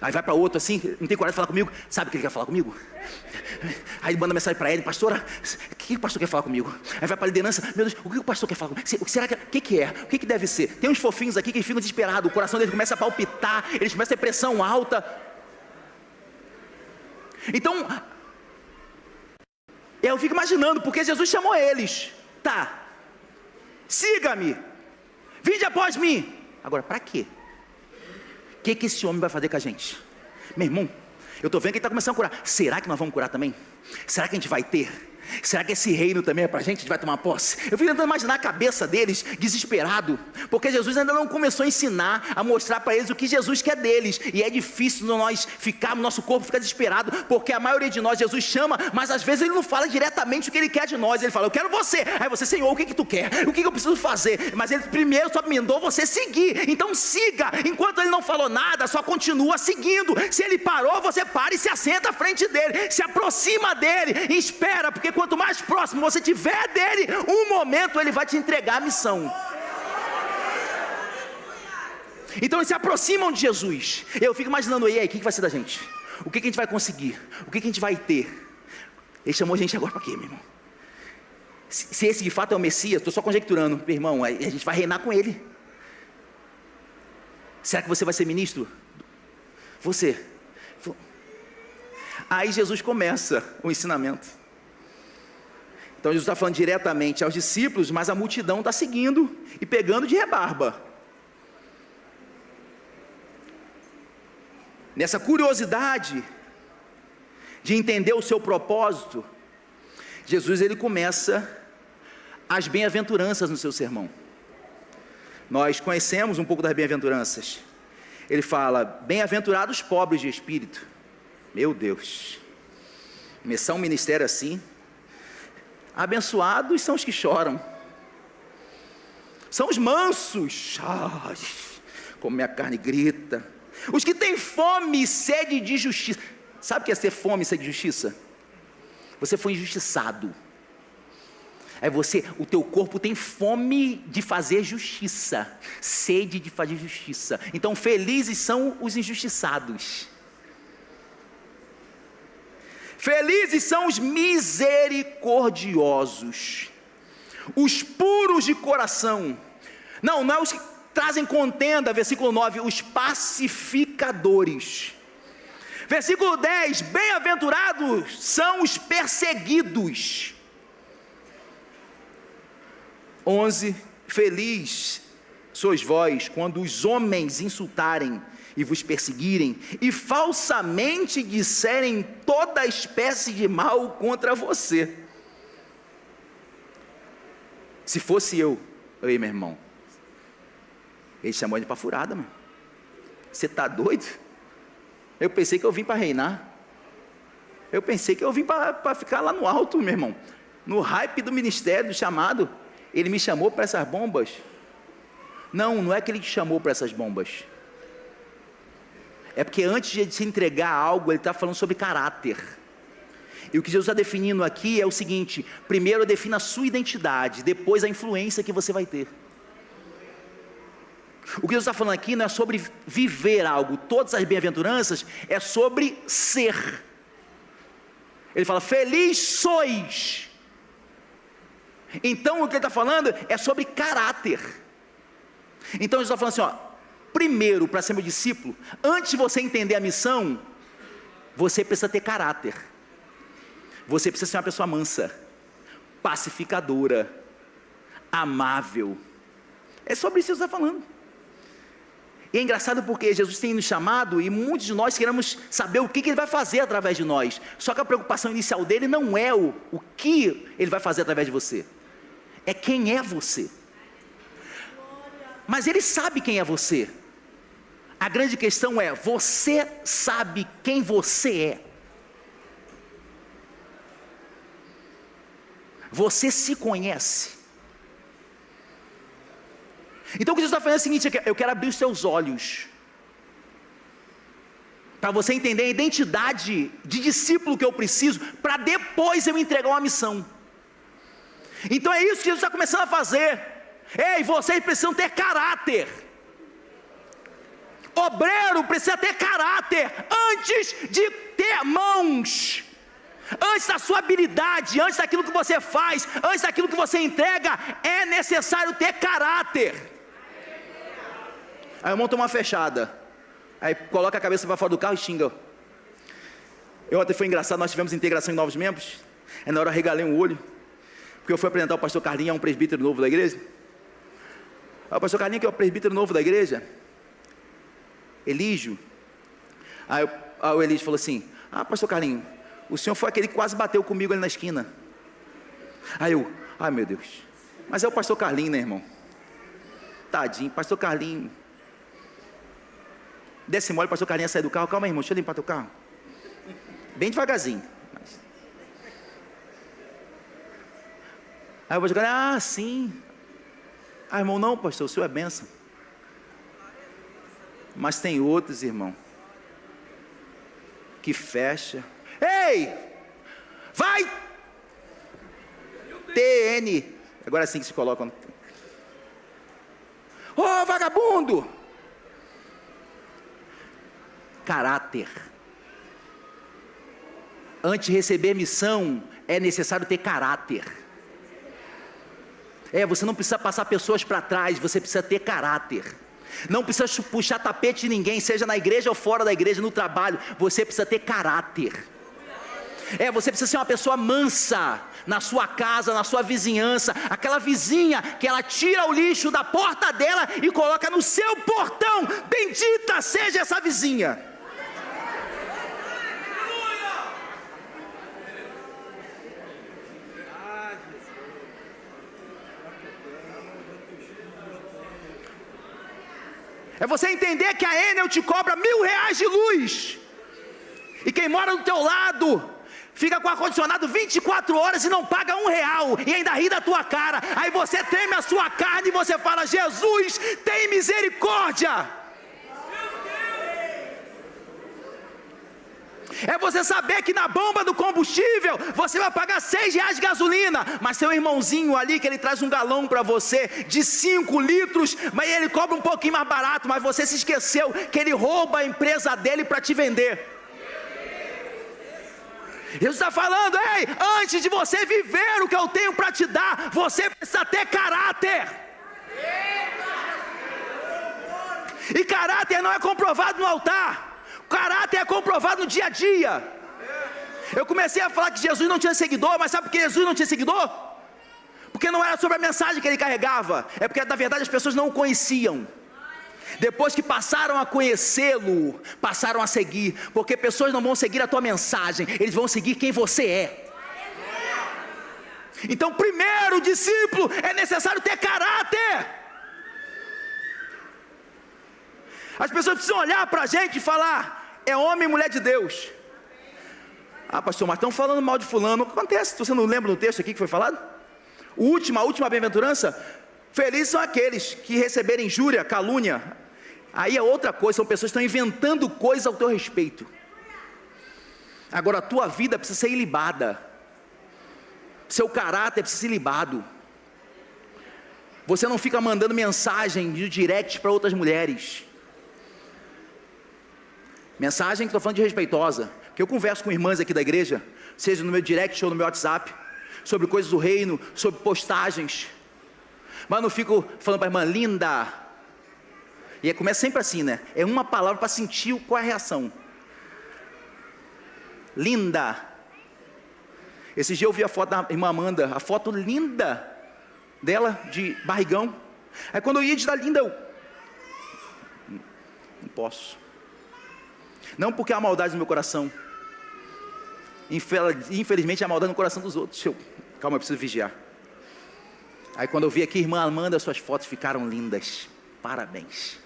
aí vai para outro assim, não tem coragem de falar comigo. Sabe o que ele quer falar comigo? Aí manda mensagem para ele: pastora, o que o pastor quer falar comigo? Aí vai para a liderança: meu Deus, o que o pastor quer falar comigo? Será que, o que é? O que deve ser? Tem uns fofinhos aqui que ficam desesperados, o coração deles começa a palpitar, eles começam a ter pressão alta. Então, eu fico imaginando, porque Jesus chamou eles. Tá, siga-me, vinde após mim. Agora, para quê? O que esse homem vai fazer com a gente? Meu irmão, eu estou vendo que ele está começando a curar. Será que nós vamos curar também? Será que a gente vai ter? Será que esse reino também é para a gente vai tomar posse? Eu fico tentando imaginar a cabeça deles, desesperado, porque Jesus ainda não começou a ensinar, a mostrar para eles o que Jesus quer deles. E é difícil nós ficarmos, nosso corpo fica desesperado, porque a maioria de nós, Jesus chama, mas às vezes Ele não fala diretamente o que Ele quer de nós. Ele fala: eu quero você. Aí você: Senhor, o que tu quer? O que eu preciso fazer? Mas Ele primeiro só mandou você seguir. Então siga. Enquanto Ele não falou nada, só continua seguindo. Se Ele parou, você para e se assenta à frente dEle, se aproxima dEle e espera, porque quanto mais próximo você tiver dele, um momento ele vai te entregar a missão. Então eles se aproximam de Jesus. Eu fico imaginando: e aí, o que vai ser da gente? O que a gente vai conseguir? O que a gente vai ter? Ele chamou a gente agora para quê, meu irmão? Se esse de fato é o Messias, estou só conjecturando, meu irmão, a gente vai reinar com ele. Será que você vai ser ministro? Você. Aí Jesus começa o ensinamento. Então Jesus está falando diretamente aos discípulos, mas a multidão está seguindo e pegando de rebarba. Nessa curiosidade de entender o seu propósito, Jesus ele começa as bem-aventuranças no seu sermão. Nós conhecemos um pouco das bem-aventuranças. Ele fala: bem-aventurados pobres de espírito. Meu Deus, começar um ministério assim. Abençoados são os que choram, são os mansos, como minha carne grita, os que têm fome e sede de justiça. Sabe o que é ter fome e sede de justiça? Você foi injustiçado, aí o teu corpo tem fome de fazer justiça, sede de fazer justiça. Então felizes são os injustiçados. Felizes são os misericordiosos, os puros de coração. Não é os que trazem contenda, versículo 9, os pacificadores. Versículo 10, bem-aventurados são os perseguidos. 11, feliz sois vós quando os homens insultarem e vos perseguirem, e falsamente disserem toda espécie de mal contra você. Se fosse eu e meu irmão, ele chamou ele para furada, mano. Você está doido? Eu pensei que eu vim para reinar. Eu pensei que eu vim para ficar lá no alto, meu irmão. No hype do ministério, do chamado. Ele me chamou para essas bombas. Não é que ele te chamou para essas bombas. É porque antes de se entregar a algo, ele está falando sobre caráter. E o que Jesus está definindo aqui é o seguinte: primeiro defina a sua identidade, depois a influência que você vai ter. O que Jesus está falando aqui não é sobre viver algo, todas as bem-aventuranças é sobre ser. Ele fala: feliz sois. Então o que ele está falando é sobre caráter. Então Jesus está falando assim, primeiro, para ser meu discípulo, antes de você entender a missão, você precisa ter caráter. Você precisa ser uma pessoa mansa, pacificadora, amável. É sobre isso que Jesus está falando. E é engraçado porque Jesus tem nos chamado e muitos de nós queremos saber o que Ele vai fazer através de nós. Só que a preocupação inicial dele não é o que Ele vai fazer através de você, é quem é você. Mas Ele sabe quem é você. A grande questão é: você sabe quem você é? Você se conhece? Então o que Jesus está falando é o seguinte: eu quero abrir os seus olhos, para você entender a identidade de discípulo que eu preciso, para depois eu entregar uma missão. Então é isso que Jesus está começando a fazer. Ei, vocês precisam ter caráter. Obreiro precisa ter caráter antes de ter mãos. Antes da sua habilidade, antes daquilo que você faz, antes daquilo que você entrega, é necessário ter caráter. Aí o irmão toma uma fechada, aí coloca a cabeça para fora do carro e xinga. Ontem foi engraçado, nós tivemos integração em novos membros. Aí na hora eu regalei um olho, porque eu fui apresentar o pastor Carlinhos, um presbítero novo da igreja. Aí o pastor Carlinhos, que é o presbítero novo da igreja, Elígio. Aí o Elígio falou assim: pastor Carlinhos, o senhor foi aquele que quase bateu comigo ali na esquina. Aí eu: ai meu Deus, mas é o pastor Carlinhos, né, irmão? Tadinho, pastor Carlinhos. Desce mole, pastor Carlinhos sai do carro. Calma aí, irmão, deixa eu limpar teu carro. Bem devagarzinho. Aí o pastor Carlinhos: sim. Irmão, não, pastor, o senhor é bênção. Mas tem outros, irmão, que fecha. Ei, vai TN, agora sim que se coloca. Ô vagabundo! Caráter. Antes de receber missão, é necessário ter caráter. Você não precisa passar pessoas para trás, você precisa ter caráter. Não precisa puxar tapete de ninguém, seja na igreja ou fora da igreja, no trabalho. Você precisa ter caráter. Você precisa ser uma pessoa mansa na sua casa, na sua vizinhança. Aquela vizinha que ela tira o lixo da porta dela e coloca no seu portão. Bendita seja essa vizinha. É você entender que a Enel te cobra R$1.000 de luz, e quem mora do teu lado fica com o ar-condicionado 24 horas e não paga R$1, e ainda ri da tua cara. Aí você treme a sua carne e você fala: Jesus, tem misericórdia. É você saber que na bomba do combustível você vai pagar R$6 de gasolina, mas tem um irmãozinho ali que ele traz um galão para você de 5 litros, mas ele cobra um pouquinho mais barato, mas você se esqueceu que ele rouba a empresa dele para te vender. Jesus está falando: ei, antes de você viver o que eu tenho para te dar, você precisa ter caráter. E caráter não é comprovado no altar. Caráter é comprovado no dia a dia. Eu comecei a falar que Jesus não tinha seguidor, mas sabe por que Jesus não tinha seguidor? Porque não era sobre a mensagem que ele carregava, é porque na verdade as pessoas não o conheciam. Depois que passaram a conhecê-lo, passaram a seguir, porque pessoas não vão seguir a tua mensagem, eles vão seguir quem você é. Então, primeiro, discípulo, é necessário ter caráter. As pessoas precisam olhar para a gente e falar: é homem e mulher de Deus. Ah, pastor, mas estão falando mal de fulano. O que acontece? Você não lembra do texto aqui que foi falado? A última bem-aventurança: felizes são aqueles que receberem injúria, calúnia. Aí é outra coisa, são pessoas que estão inventando coisas ao teu respeito. Agora a tua vida precisa ser ilibada. Seu caráter precisa ser ilibado. Você não fica mandando mensagem de direct para outras mulheres. Mensagem que estou falando de respeitosa, porque eu converso com irmãs aqui da igreja, seja no meu direct ou no meu WhatsApp, sobre coisas do reino, sobre postagens, mas não fico falando para a irmã: linda. E começa sempre assim, né? É uma palavra para sentir qual é a reação. Linda. Esse dia eu vi a foto da irmã Amanda, a foto linda dela, de barrigão. Aí quando eu ia de dar linda, eu não posso. Não porque há maldade no meu coração, infelizmente há maldade no coração dos outros. Calma, eu preciso vigiar. Aí quando eu vi aqui: irmã Amanda, suas fotos ficaram lindas, parabéns.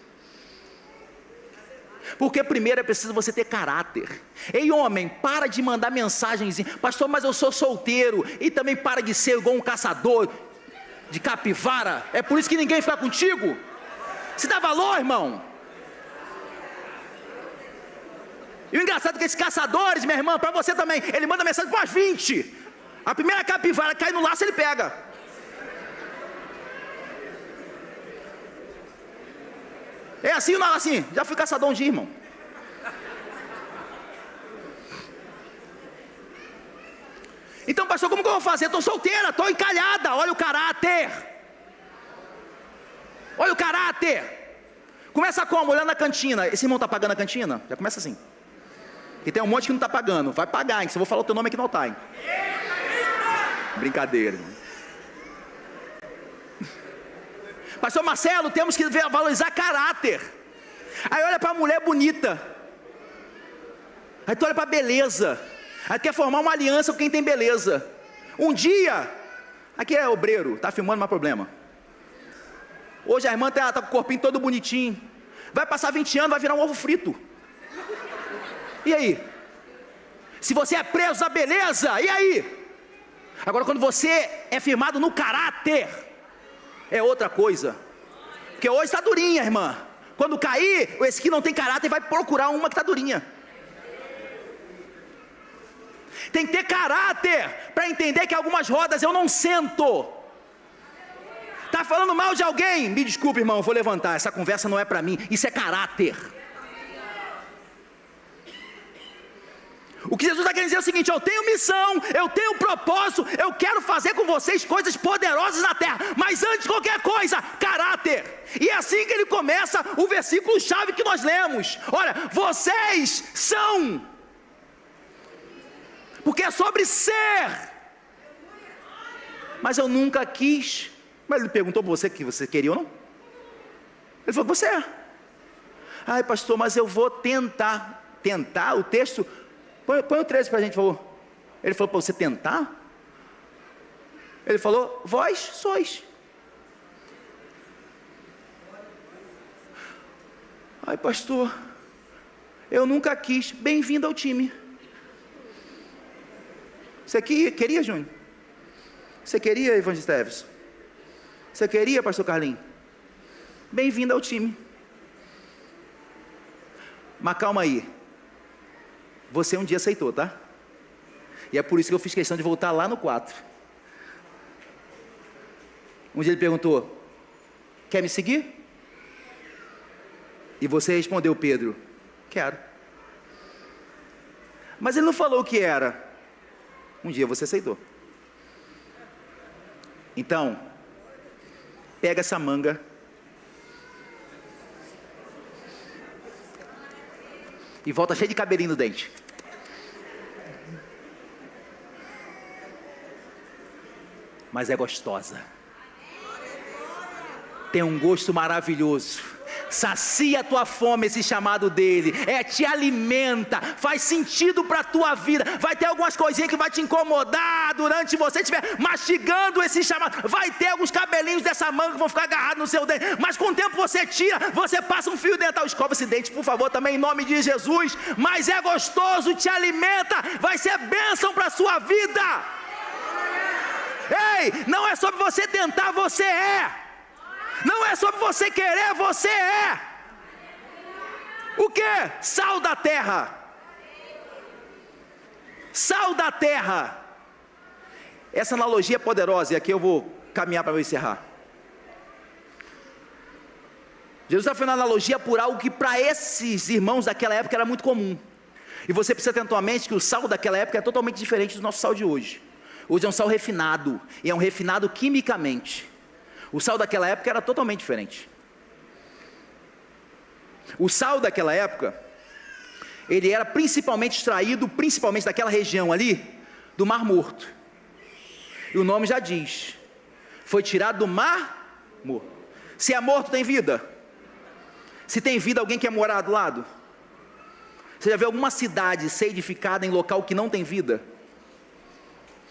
Porque primeiro é preciso você ter caráter. Ei, homem, para de mandar mensagenzinha: pastor, mas eu sou solteiro. E também para de ser igual um caçador de capivara. É por isso que ninguém fica contigo. Se dá valor, irmão. E o engraçado é que esses caçadores, minha irmã, para você também, ele manda mensagem para umas 20. A primeira capivara que cai no laço, ele pega. É assim ou não assim? Já fui caçador um dia, irmão. Então, pastor, como que eu vou fazer? Estou solteira, estou encalhada. Olha o caráter. Olha o caráter. Começa como? Olhando na cantina. Esse irmão está pagando a cantina? Já começa assim. E tem um monte que não está pagando. Vai pagar, hein? Se eu vou falar o teu nome aqui no altar, hein? Brincadeira. Pastor Marcelo, temos que valorizar caráter. Aí olha para a mulher bonita. Aí tu olha para a beleza. Aí tu quer formar uma aliança com quem tem beleza. Um dia, aqui é obreiro, está filmando, não há problema. Hoje a irmã está com o corpinho todo bonitinho. Vai passar 20 anos, vai virar um ovo frito. E aí? Se você é preso na beleza, e aí? Agora quando você é firmado no caráter, é outra coisa. Porque hoje está durinha, irmã. Quando cair, esse que não tem caráter vai procurar uma que está durinha. Tem que ter caráter para entender que algumas rodas eu não sento. Está falando mal de alguém? Me desculpe, irmão, eu vou levantar. Essa conversa não é para mim. Isso é caráter. O que Jesus está querendo dizer é o seguinte: eu tenho missão, eu tenho propósito, eu quero fazer com vocês coisas poderosas na terra, mas antes de qualquer coisa, caráter. E é assim que ele começa o versículo chave que nós lemos. Olha, vocês são, porque é sobre ser. Mas eu nunca quis. Mas ele perguntou para você que você queria ou não? Ele falou: você é. Ai, pastor, mas eu vou tentar. Tentar, o texto, põe o 13 para a gente, por favor. Ele falou: para você tentar? Ele falou: vós sois. Ai, pastor, eu nunca quis. Bem-vindo ao time. Você queria, Júnior? Você queria, Evangelista Everson? Você queria, pastor Carlinhos? Bem-vindo ao time. Mas calma aí. Você um dia aceitou, tá? E é por isso que eu fiz questão de voltar lá no 4. Um dia ele perguntou: quer me seguir? E você respondeu: Pedro, quero. Mas ele não falou o que era. Um dia você aceitou. Então, pega essa manga e volta cheio de cabelinho no dente. Mas é gostosa. Tem um gosto maravilhoso. Sacia a tua fome, esse chamado dele. Te alimenta, faz sentido para a tua vida. Vai ter algumas coisinhas que vai te incomodar durante você estiver mastigando esse chamado. Vai ter alguns cabelinhos dessa manga que vão ficar agarrados no seu dente. Mas com o tempo você tira, você passa um fio dental. Escova esse dente, por favor, também em nome de Jesus. Mas é gostoso, te alimenta, vai ser bênção para a sua vida. Ei, não é sobre você tentar, você é. Não é sobre você querer, você é. O que? Sal da terra. Sal da terra. Essa analogia é poderosa, e aqui eu vou caminhar para eu encerrar. Jesus está fazendo analogia por algo que para esses irmãos daquela época era muito comum. E você precisa ter em tua mente que o sal daquela época é totalmente diferente do nosso sal de hoje. Hoje é um sal refinado, e é um refinado quimicamente. O sal daquela época era totalmente diferente. O sal daquela época, ele era principalmente extraído, principalmente daquela região ali, do Mar Morto. E o nome já diz, foi tirado do Mar Morto. Se é morto, tem vida. Se tem vida, alguém quer morar do lado? Você já viu alguma cidade ser edificada em local que não tem vida?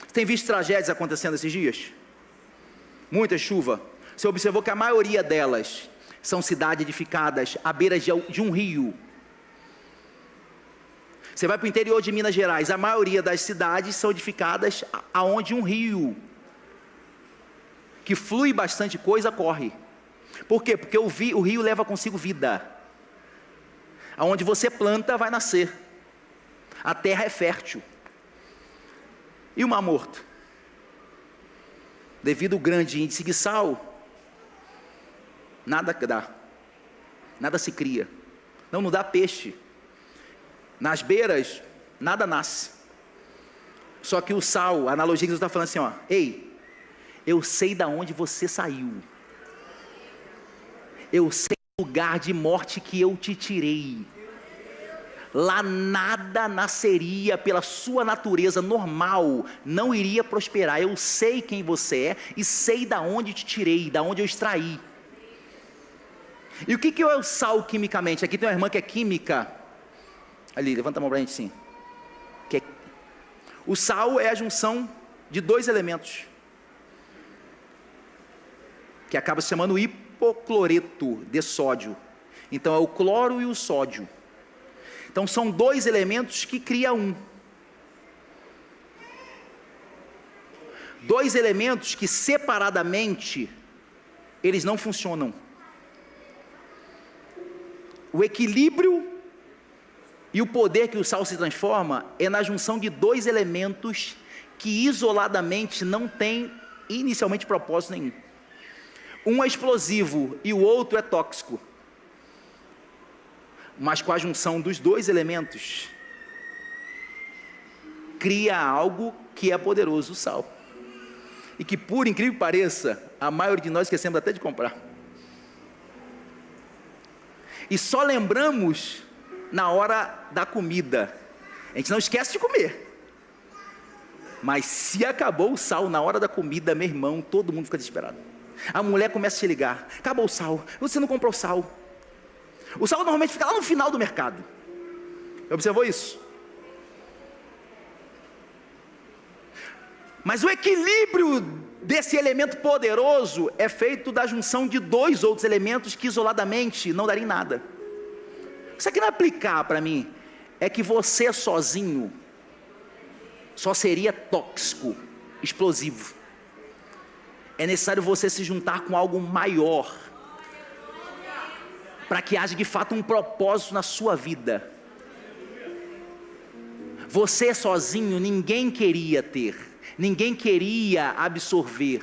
Você tem visto tragédias acontecendo esses dias? Muita chuva. Você observou que a maioria delas são cidades edificadas à beira de um rio. Você vai para o interior de Minas Gerais, a maioria das cidades são edificadas aonde um rio, que flui bastante coisa, corre. Por quê? Porque o rio leva consigo vida. Aonde você planta, vai nascer. A terra é fértil. E o Mar Morto? Devido ao grande índice de sal, nada dá, nada se cria, não dá peixe, nas beiras, nada nasce. Só que o sal, a analogia que Jesus está falando assim, ó: ei, eu sei de onde você saiu, eu sei o lugar de morte que eu te tirei. Lá nada nasceria pela sua natureza normal, não iria prosperar. Eu sei quem você é e sei da onde te tirei, da onde eu extraí. E o que é o sal quimicamente? Aqui tem uma irmã que é química. Ali, levanta a mão para a gente sim. O sal é a junção de dois elementos, que acaba se chamando hipocloreto de sódio. Então é o cloro e o sódio. Então são dois elementos que criam um. Dois elementos que separadamente eles não funcionam. O equilíbrio e o poder que o sal se transforma é na junção de dois elementos que isoladamente não têm inicialmente propósito nenhum. Um é explosivo e o outro é tóxico. Mas com a junção dos dois elementos, cria algo que é poderoso, o sal. E que, por incrível que pareça, a maioria de nós esquecemos até de comprar. E só lembramos na hora da comida. A gente não esquece de comer. Mas se acabou o sal na hora da comida, meu irmão, todo mundo fica desesperado. A mulher começa a te ligar: acabou o sal, você não comprou sal. O sal normalmente fica lá no final do mercado. Observou isso? Mas o equilíbrio desse elemento poderoso é feito da junção de dois outros elementos que isoladamente não dariam nada. O que você quer aplicar para mim é que você sozinho só seria tóxico, explosivo. É necessário você se juntar com algo maior, para que haja de fato um propósito na sua vida. Você sozinho ninguém queria ter, ninguém queria absorver.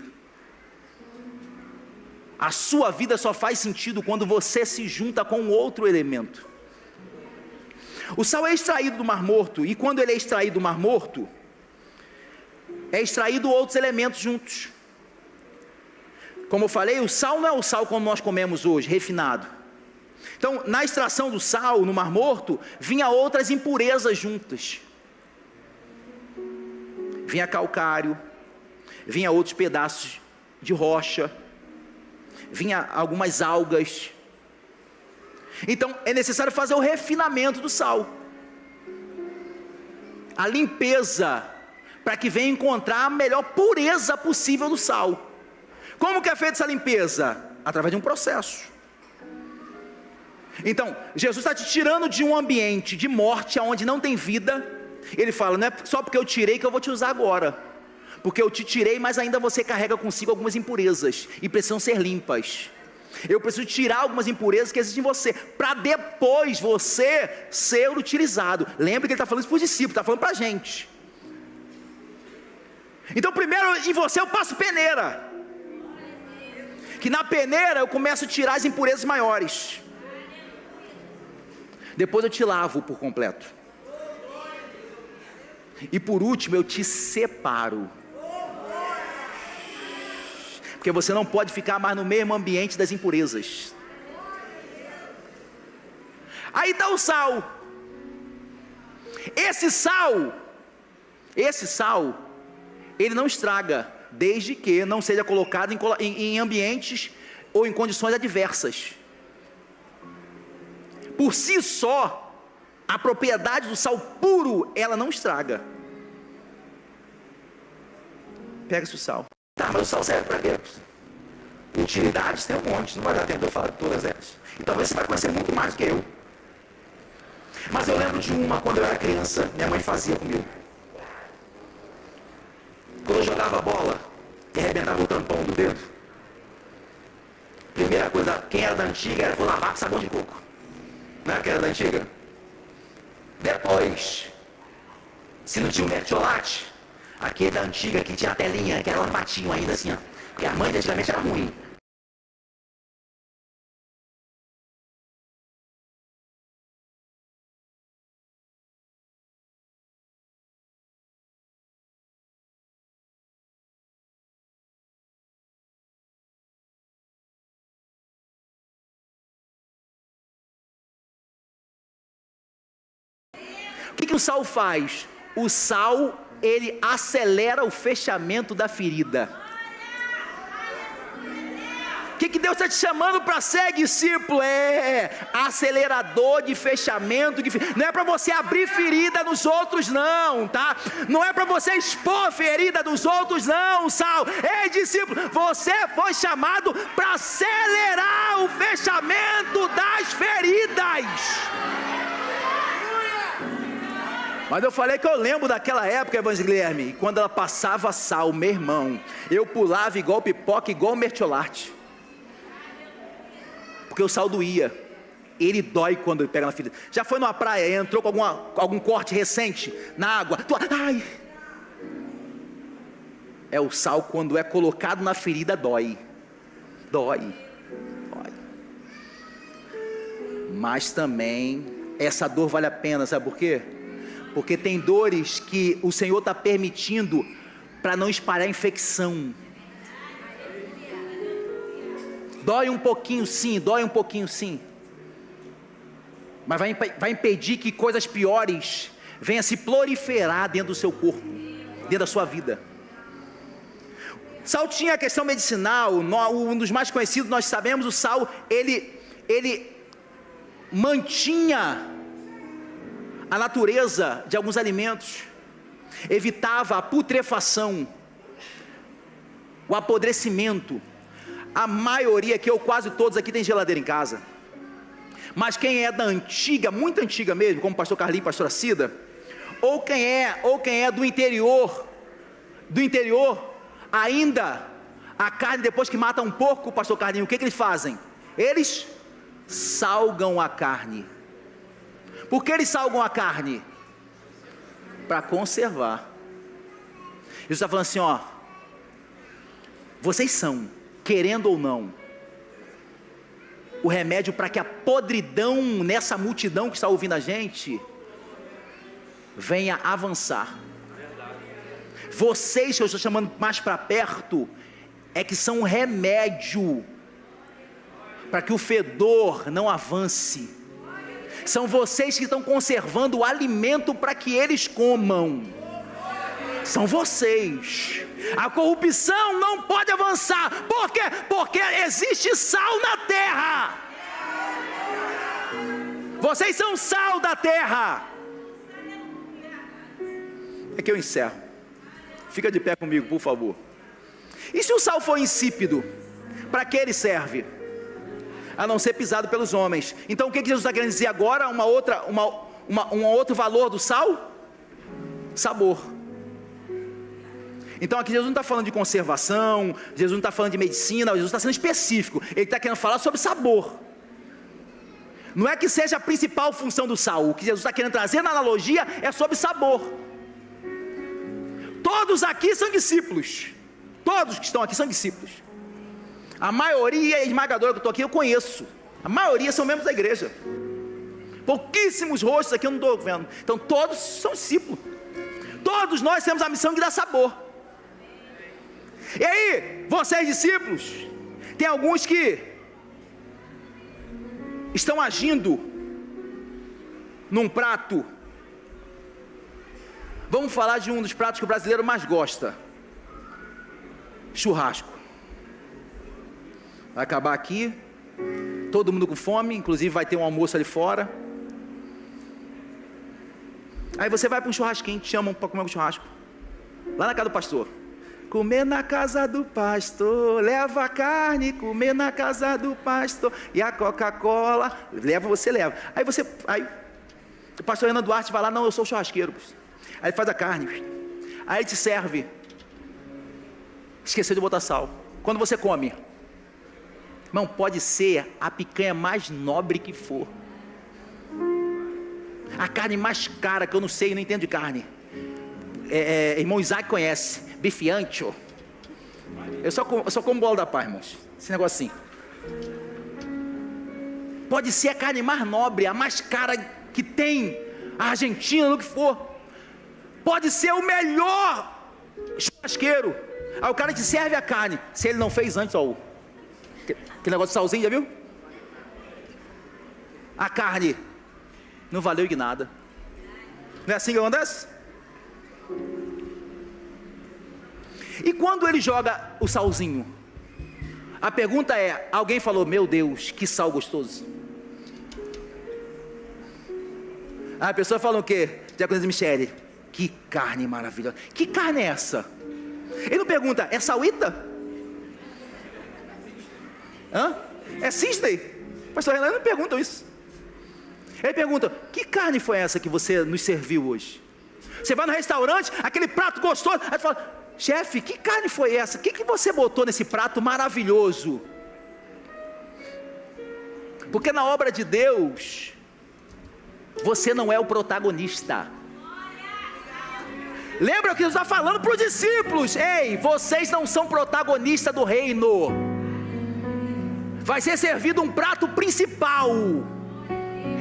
A sua vida só faz sentido quando você se junta com outro elemento. O sal é extraído do Mar Morto, e quando ele é extraído do Mar Morto, é extraído outros elementos juntos. Como eu falei, o sal não é o sal como nós comemos hoje, refinado. Então, na extração do sal no Mar Morto, vinha outras impurezas juntas. Vinha calcário, vinha outros pedaços de rocha, vinha algumas algas. Então, é necessário fazer o refinamento do sal, a limpeza, para que venha encontrar a melhor pureza possível do sal. Como que é feita essa limpeza? Através de um processo. Então, Jesus está te tirando de um ambiente de morte, onde não tem vida. Ele fala: não é só porque eu tirei que eu vou te usar agora, porque eu te tirei, mas ainda você carrega consigo algumas impurezas, e precisam ser limpas. Eu preciso tirar algumas impurezas que existem em você, para depois você ser utilizado. Lembra que ele está falando isso para os discípulos, está falando para a gente. Então primeiro em você eu passo peneira, que na peneira eu começo a tirar as impurezas maiores. Depois eu te lavo por completo. E por último eu te separo. Porque você não pode ficar mais no mesmo ambiente das impurezas. Aí está o sal. Esse sal, ele não estraga, desde que não seja colocado em ambientes ou em condições adversas. Por si só, a propriedade do sal puro, ela não estraga. Pega-se o sal. Tá, mas o sal serve para quê? Utilidades tem um monte, não vai dar tempo de eu falar de todas elas. E talvez você vai conhecer muito mais do que eu. Mas eu lembro de uma, quando eu era criança, minha mãe fazia comigo. Quando eu jogava bola e arrebentava o tampão do dedo, primeira coisa, quem era da antiga era lavar com sabão de coco. Não era quem era da antiga? Depois, se não tinha o mertiolate, aquele da antiga que tinha a telinha, que era um patinho ainda assim, ó. Porque a mãe antigamente era ruim. O que o sal faz? O sal, ele acelera o fechamento da ferida. O que Deus está te chamando para ser, discípulo? É acelerador de fechamento de ferida. Não é para você abrir ferida nos outros não, tá? Não é para você expor a ferida dos outros não, sal. Ei, discípulo, você foi chamado para acelerar o fechamento das feridas. Mas eu falei que eu lembro daquela época, Evangelho Guilherme, quando ela passava sal, meu irmão, eu pulava igual pipoca, igual mertiolate. Porque o sal doía. Ele dói quando ele pega na ferida. Já foi numa praia, entrou com algum corte recente na água. Ai! É o sal, quando é colocado na ferida, dói. Dói. Mas também, essa dor vale a pena, sabe por quê? Porque tem dores que o Senhor está permitindo para não espalhar infecção. Dói um pouquinho sim, mas vai impedir que coisas piores venham se proliferar dentro do seu corpo, dentro da sua vida. Saul tinha a questão medicinal, um dos mais conhecidos, nós sabemos, o Saul, ele mantinha a natureza de alguns alimentos, evitava a putrefação, o apodrecimento. A maioria aqui, ou quase todos aqui, tem geladeira em casa. Mas quem é da antiga, muito antiga mesmo, como o pastor Carlinhos e a pastora Cida, ou quem é do interior, ainda, a carne, depois que mata um porco, pastor Carlinhos, o que eles fazem? Eles salgam a carne. Por que eles salgam a carne? Para conservar. Jesus está falando assim, ó, vocês são, querendo ou não, o remédio para que a podridão nessa multidão que está ouvindo a gente venha avançar. Vocês que eu estou chamando mais para perto é que são um remédio para que o fedor não avance. São vocês que estão conservando o alimento para que eles comam. São vocês. A corrupção não pode avançar. Por quê? Porque existe sal na terra. Vocês são sal da terra. É que eu encerro. Fica de pé comigo, por favor. E se o sal for insípido, para que ele serve? A não ser pisado pelos homens. Então o que Jesus está querendo dizer agora? Um outro valor do sal? Sabor. Então aqui Jesus não está falando de conservação, Jesus não está falando de medicina, Jesus está sendo específico. Ele está querendo falar sobre sabor. Não é que seja a principal função do sal. O que Jesus está querendo trazer na analogia é sobre sabor. Todos aqui são discípulos. Todos que estão aqui são discípulos. A maioria esmagadora que eu estou aqui eu conheço. A maioria são membros da igreja. Pouquíssimos rostos aqui eu não estou vendo. Então todos são discípulos. Todos nós temos a missão de dar sabor. E aí, vocês discípulos, tem alguns que estão agindo num prato. Vamos falar de um dos pratos que o brasileiro mais gosta: churrasco. Vai acabar aqui, todo mundo com fome, inclusive vai ter um almoço ali fora. Aí você vai para um churrasquinho, te chamam para comer um churrasco, lá na casa do pastor. Comer na casa do pastor, leva a carne, comer na casa do pastor, e a Coca-Cola, você leva. Aí o pastor Renan Duarte vai lá, não, eu sou churrasqueiro. Aí ele faz a carne, aí ele te serve. Esqueceu de botar sal. Quando você come, irmão, pode ser a picanha mais nobre que for, a carne mais cara, que eu não sei, eu não entendo de carne. Irmão Isaac conhece, bife ancho. Eu só como bola da paz, irmãos. Esse negócio assim. Pode ser a carne mais nobre, a mais cara que tem, a Argentina, no que for. Pode ser o melhor churrasqueiro. Aí o cara te serve a carne. Se ele não fez antes, ó, que negócio de salzinho, já viu? A carne não valeu de nada. Não é assim que acontece? E quando ele joga o salzinho, a pergunta é: alguém falou, meu Deus, que sal gostoso? A pessoa fala o quê? Diaconisa Michele, que carne maravilhosa. Que carne é essa? Ele não pergunta, é salita? Hã? É Cisney? Pastor Renan não pergunta isso. Ele pergunta, que carne foi essa que você nos serviu hoje? Você vai no restaurante, aquele prato gostoso, aí tu fala, chefe, que carne foi essa? O que você botou nesse prato maravilhoso? Porque na obra de Deus, você não é o protagonista. Lembra o que Jesus está falando para os discípulos? Ei, vocês não são protagonistas do reino. Vai ser servido um prato principal.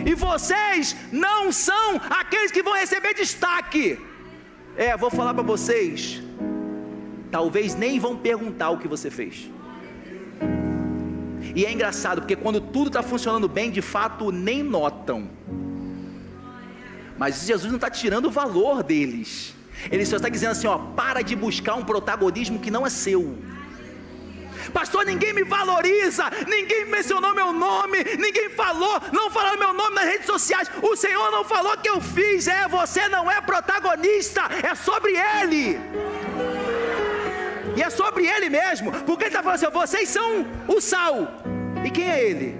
e vocês não são aqueles que vão receber destaque. Vou falar para vocês, talvez nem vão perguntar o que você fez. E é engraçado, porque quando tudo está funcionando bem, de fato nem notam. Mas Jesus não está tirando o valor deles. Ele só está dizendo assim, para de buscar um protagonismo que não é seu. Pastor, ninguém me valoriza, ninguém mencionou meu nome, ninguém não falaram meu nome nas redes sociais. O Senhor não falou que eu fiz. Você não é protagonista, é sobre Ele. E é sobre Ele mesmo, porque Ele está falando assim, vocês são o sal. E quem é Ele?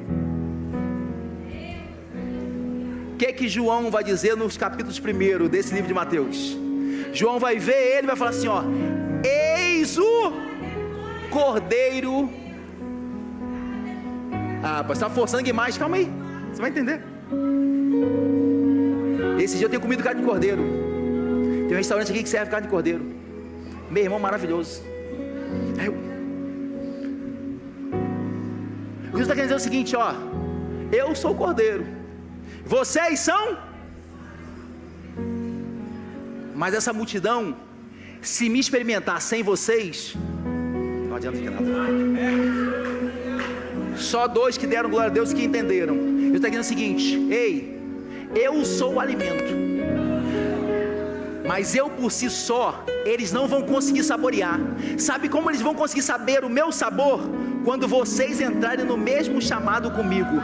O que João vai dizer nos capítulos 1 desse livro de Mateus? João vai ver Ele e vai falar assim, eis o Cordeiro. Você está forçando demais, calma aí, você vai entender. Esse dia eu tenho comido carne de cordeiro. Tem um restaurante aqui que serve carne de cordeiro. Meu irmão maravilhoso. Jesus está querendo dizer o seguinte, eu sou o cordeiro, vocês são. Mas essa multidão, se me experimentar sem vocês, não adianta de nada. Só 2 que deram glória a Deus que entenderam. Ele está dizendo o seguinte, eu sou o alimento, mas eu por si só, eles não vão conseguir saborear. Sabe como eles vão conseguir saber o meu sabor? Quando vocês entrarem no mesmo chamado comigo.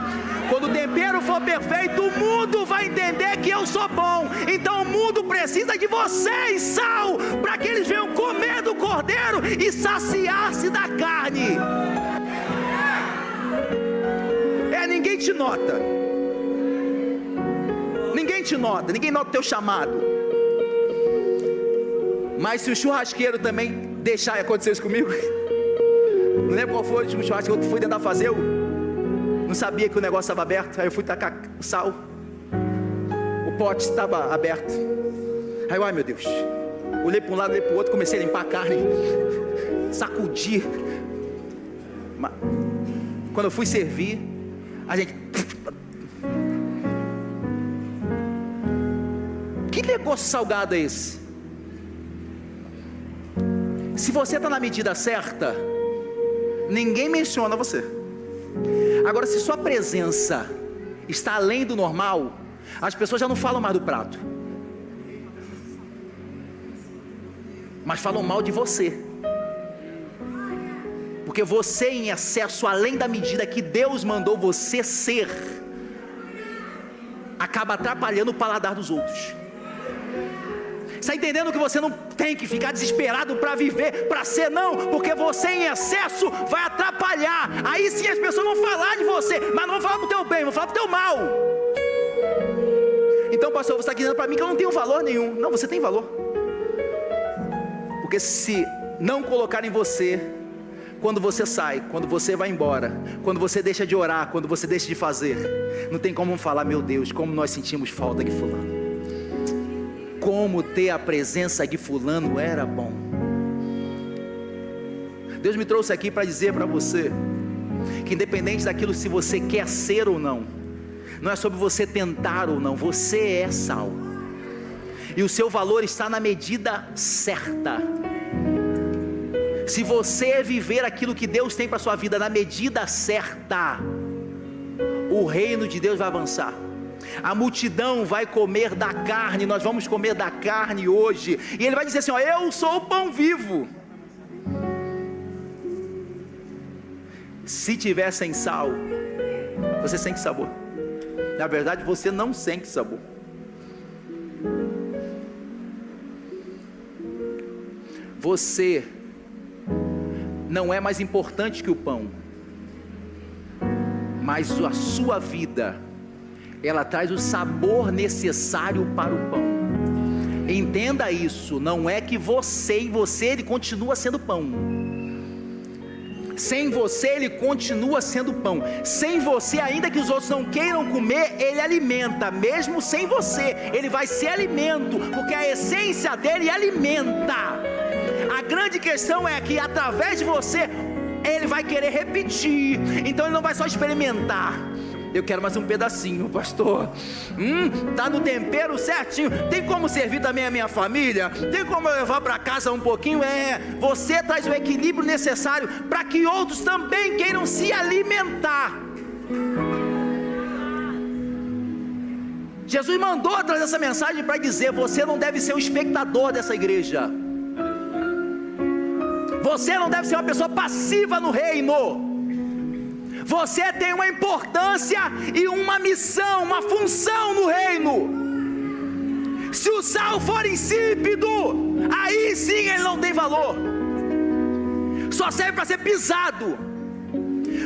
Quando o tempero for perfeito, o mundo vai entender que eu sou bom. Então o mundo precisa de vocês, sal, para que eles venham comer do cordeiro e saciar-se da carne. Ninguém te nota. Ninguém te nota, ninguém nota o teu chamado. Mas se o churrasqueiro também deixar acontecer isso comigo, não lembro qual foi o último churrasco que eu fui tentar fazer, eu não sabia que o negócio estava aberto, aí eu fui tacar o sal, o pote estava aberto, aí eu, ai meu Deus, olhei para um lado, olhei para o outro, comecei a limpar a carne, sacudir. Quando eu fui servir, a gente, que negócio salgado é esse? Se você está na medida certa, ninguém menciona você. Agora, se sua presença está além do normal, as pessoas já não falam mais do prato, mas falam mal de você, porque você em excesso, além da medida que Deus mandou você ser, acaba atrapalhando o paladar dos outros. Está entendendo que você não tem que ficar desesperado para viver, para ser, não, porque você em excesso vai atrapalhar. Aí sim as pessoas vão falar de você, mas não vão falar para o teu bem, vão falar para o teu mal. Então, pastor, você está dizendo para mim que eu não tenho valor nenhum. Não, você tem valor, porque se não colocarem você, quando você sai, quando você vai embora, quando você deixa de orar, quando você deixa de fazer, não tem como falar, meu Deus, como nós sentimos falta de fulano, como ter a presença de fulano era bom. Deus me trouxe aqui para dizer para você, que independente daquilo se você quer ser ou não, não é sobre você tentar ou não, você é sal, e o seu valor está na medida certa. Se você viver aquilo que Deus tem para a sua vida na medida certa, o reino de Deus vai avançar. A multidão vai comer da carne, nós vamos comer da carne hoje, e Ele vai dizer assim, eu sou o pão vivo. Se tiver sem sal, você sente sabor. Na verdade você não sente sabor. Você não é mais importante que o pão, mas a sua vida, ela traz o sabor necessário para o pão. Entenda isso, não é que você ele continua sendo pão. Sem você ele continua sendo pão. Sem você, ainda que os outros não queiram comer, ele alimenta. Mesmo sem você, ele vai ser alimento, porque a essência dele alimenta. A grande questão é que através de você, ele vai querer repetir. Então ele não vai só experimentar. Eu quero mais um pedacinho, pastor. Tá no tempero certinho. Tem como servir também a minha família? Tem como eu levar para casa um pouquinho? Você traz o equilíbrio necessário para que outros também queiram se alimentar. Jesus mandou trazer essa mensagem para dizer: você não deve ser um espectador dessa igreja. Você não deve ser uma pessoa passiva no reino. Você tem uma importância e uma missão, uma função no reino. Se o sal for insípido, aí sim ele não tem valor. Só serve para ser pisado.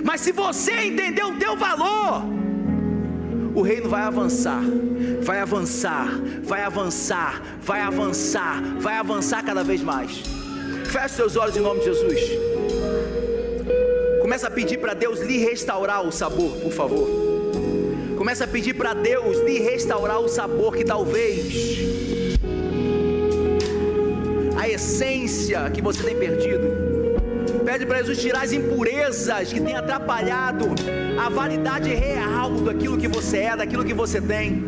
Mas se você entender o teu valor, o reino vai avançar, vai avançar, vai avançar, vai avançar, vai avançar cada vez mais. Feche seus olhos em nome de Jesus. Começa a pedir para Deus lhe restaurar o sabor, por favor. Começa a pedir para Deus lhe restaurar o sabor que talvez a essência que você tem perdido. Pede para Jesus tirar as impurezas que tem atrapalhado a validade real daquilo que você é, daquilo que você tem.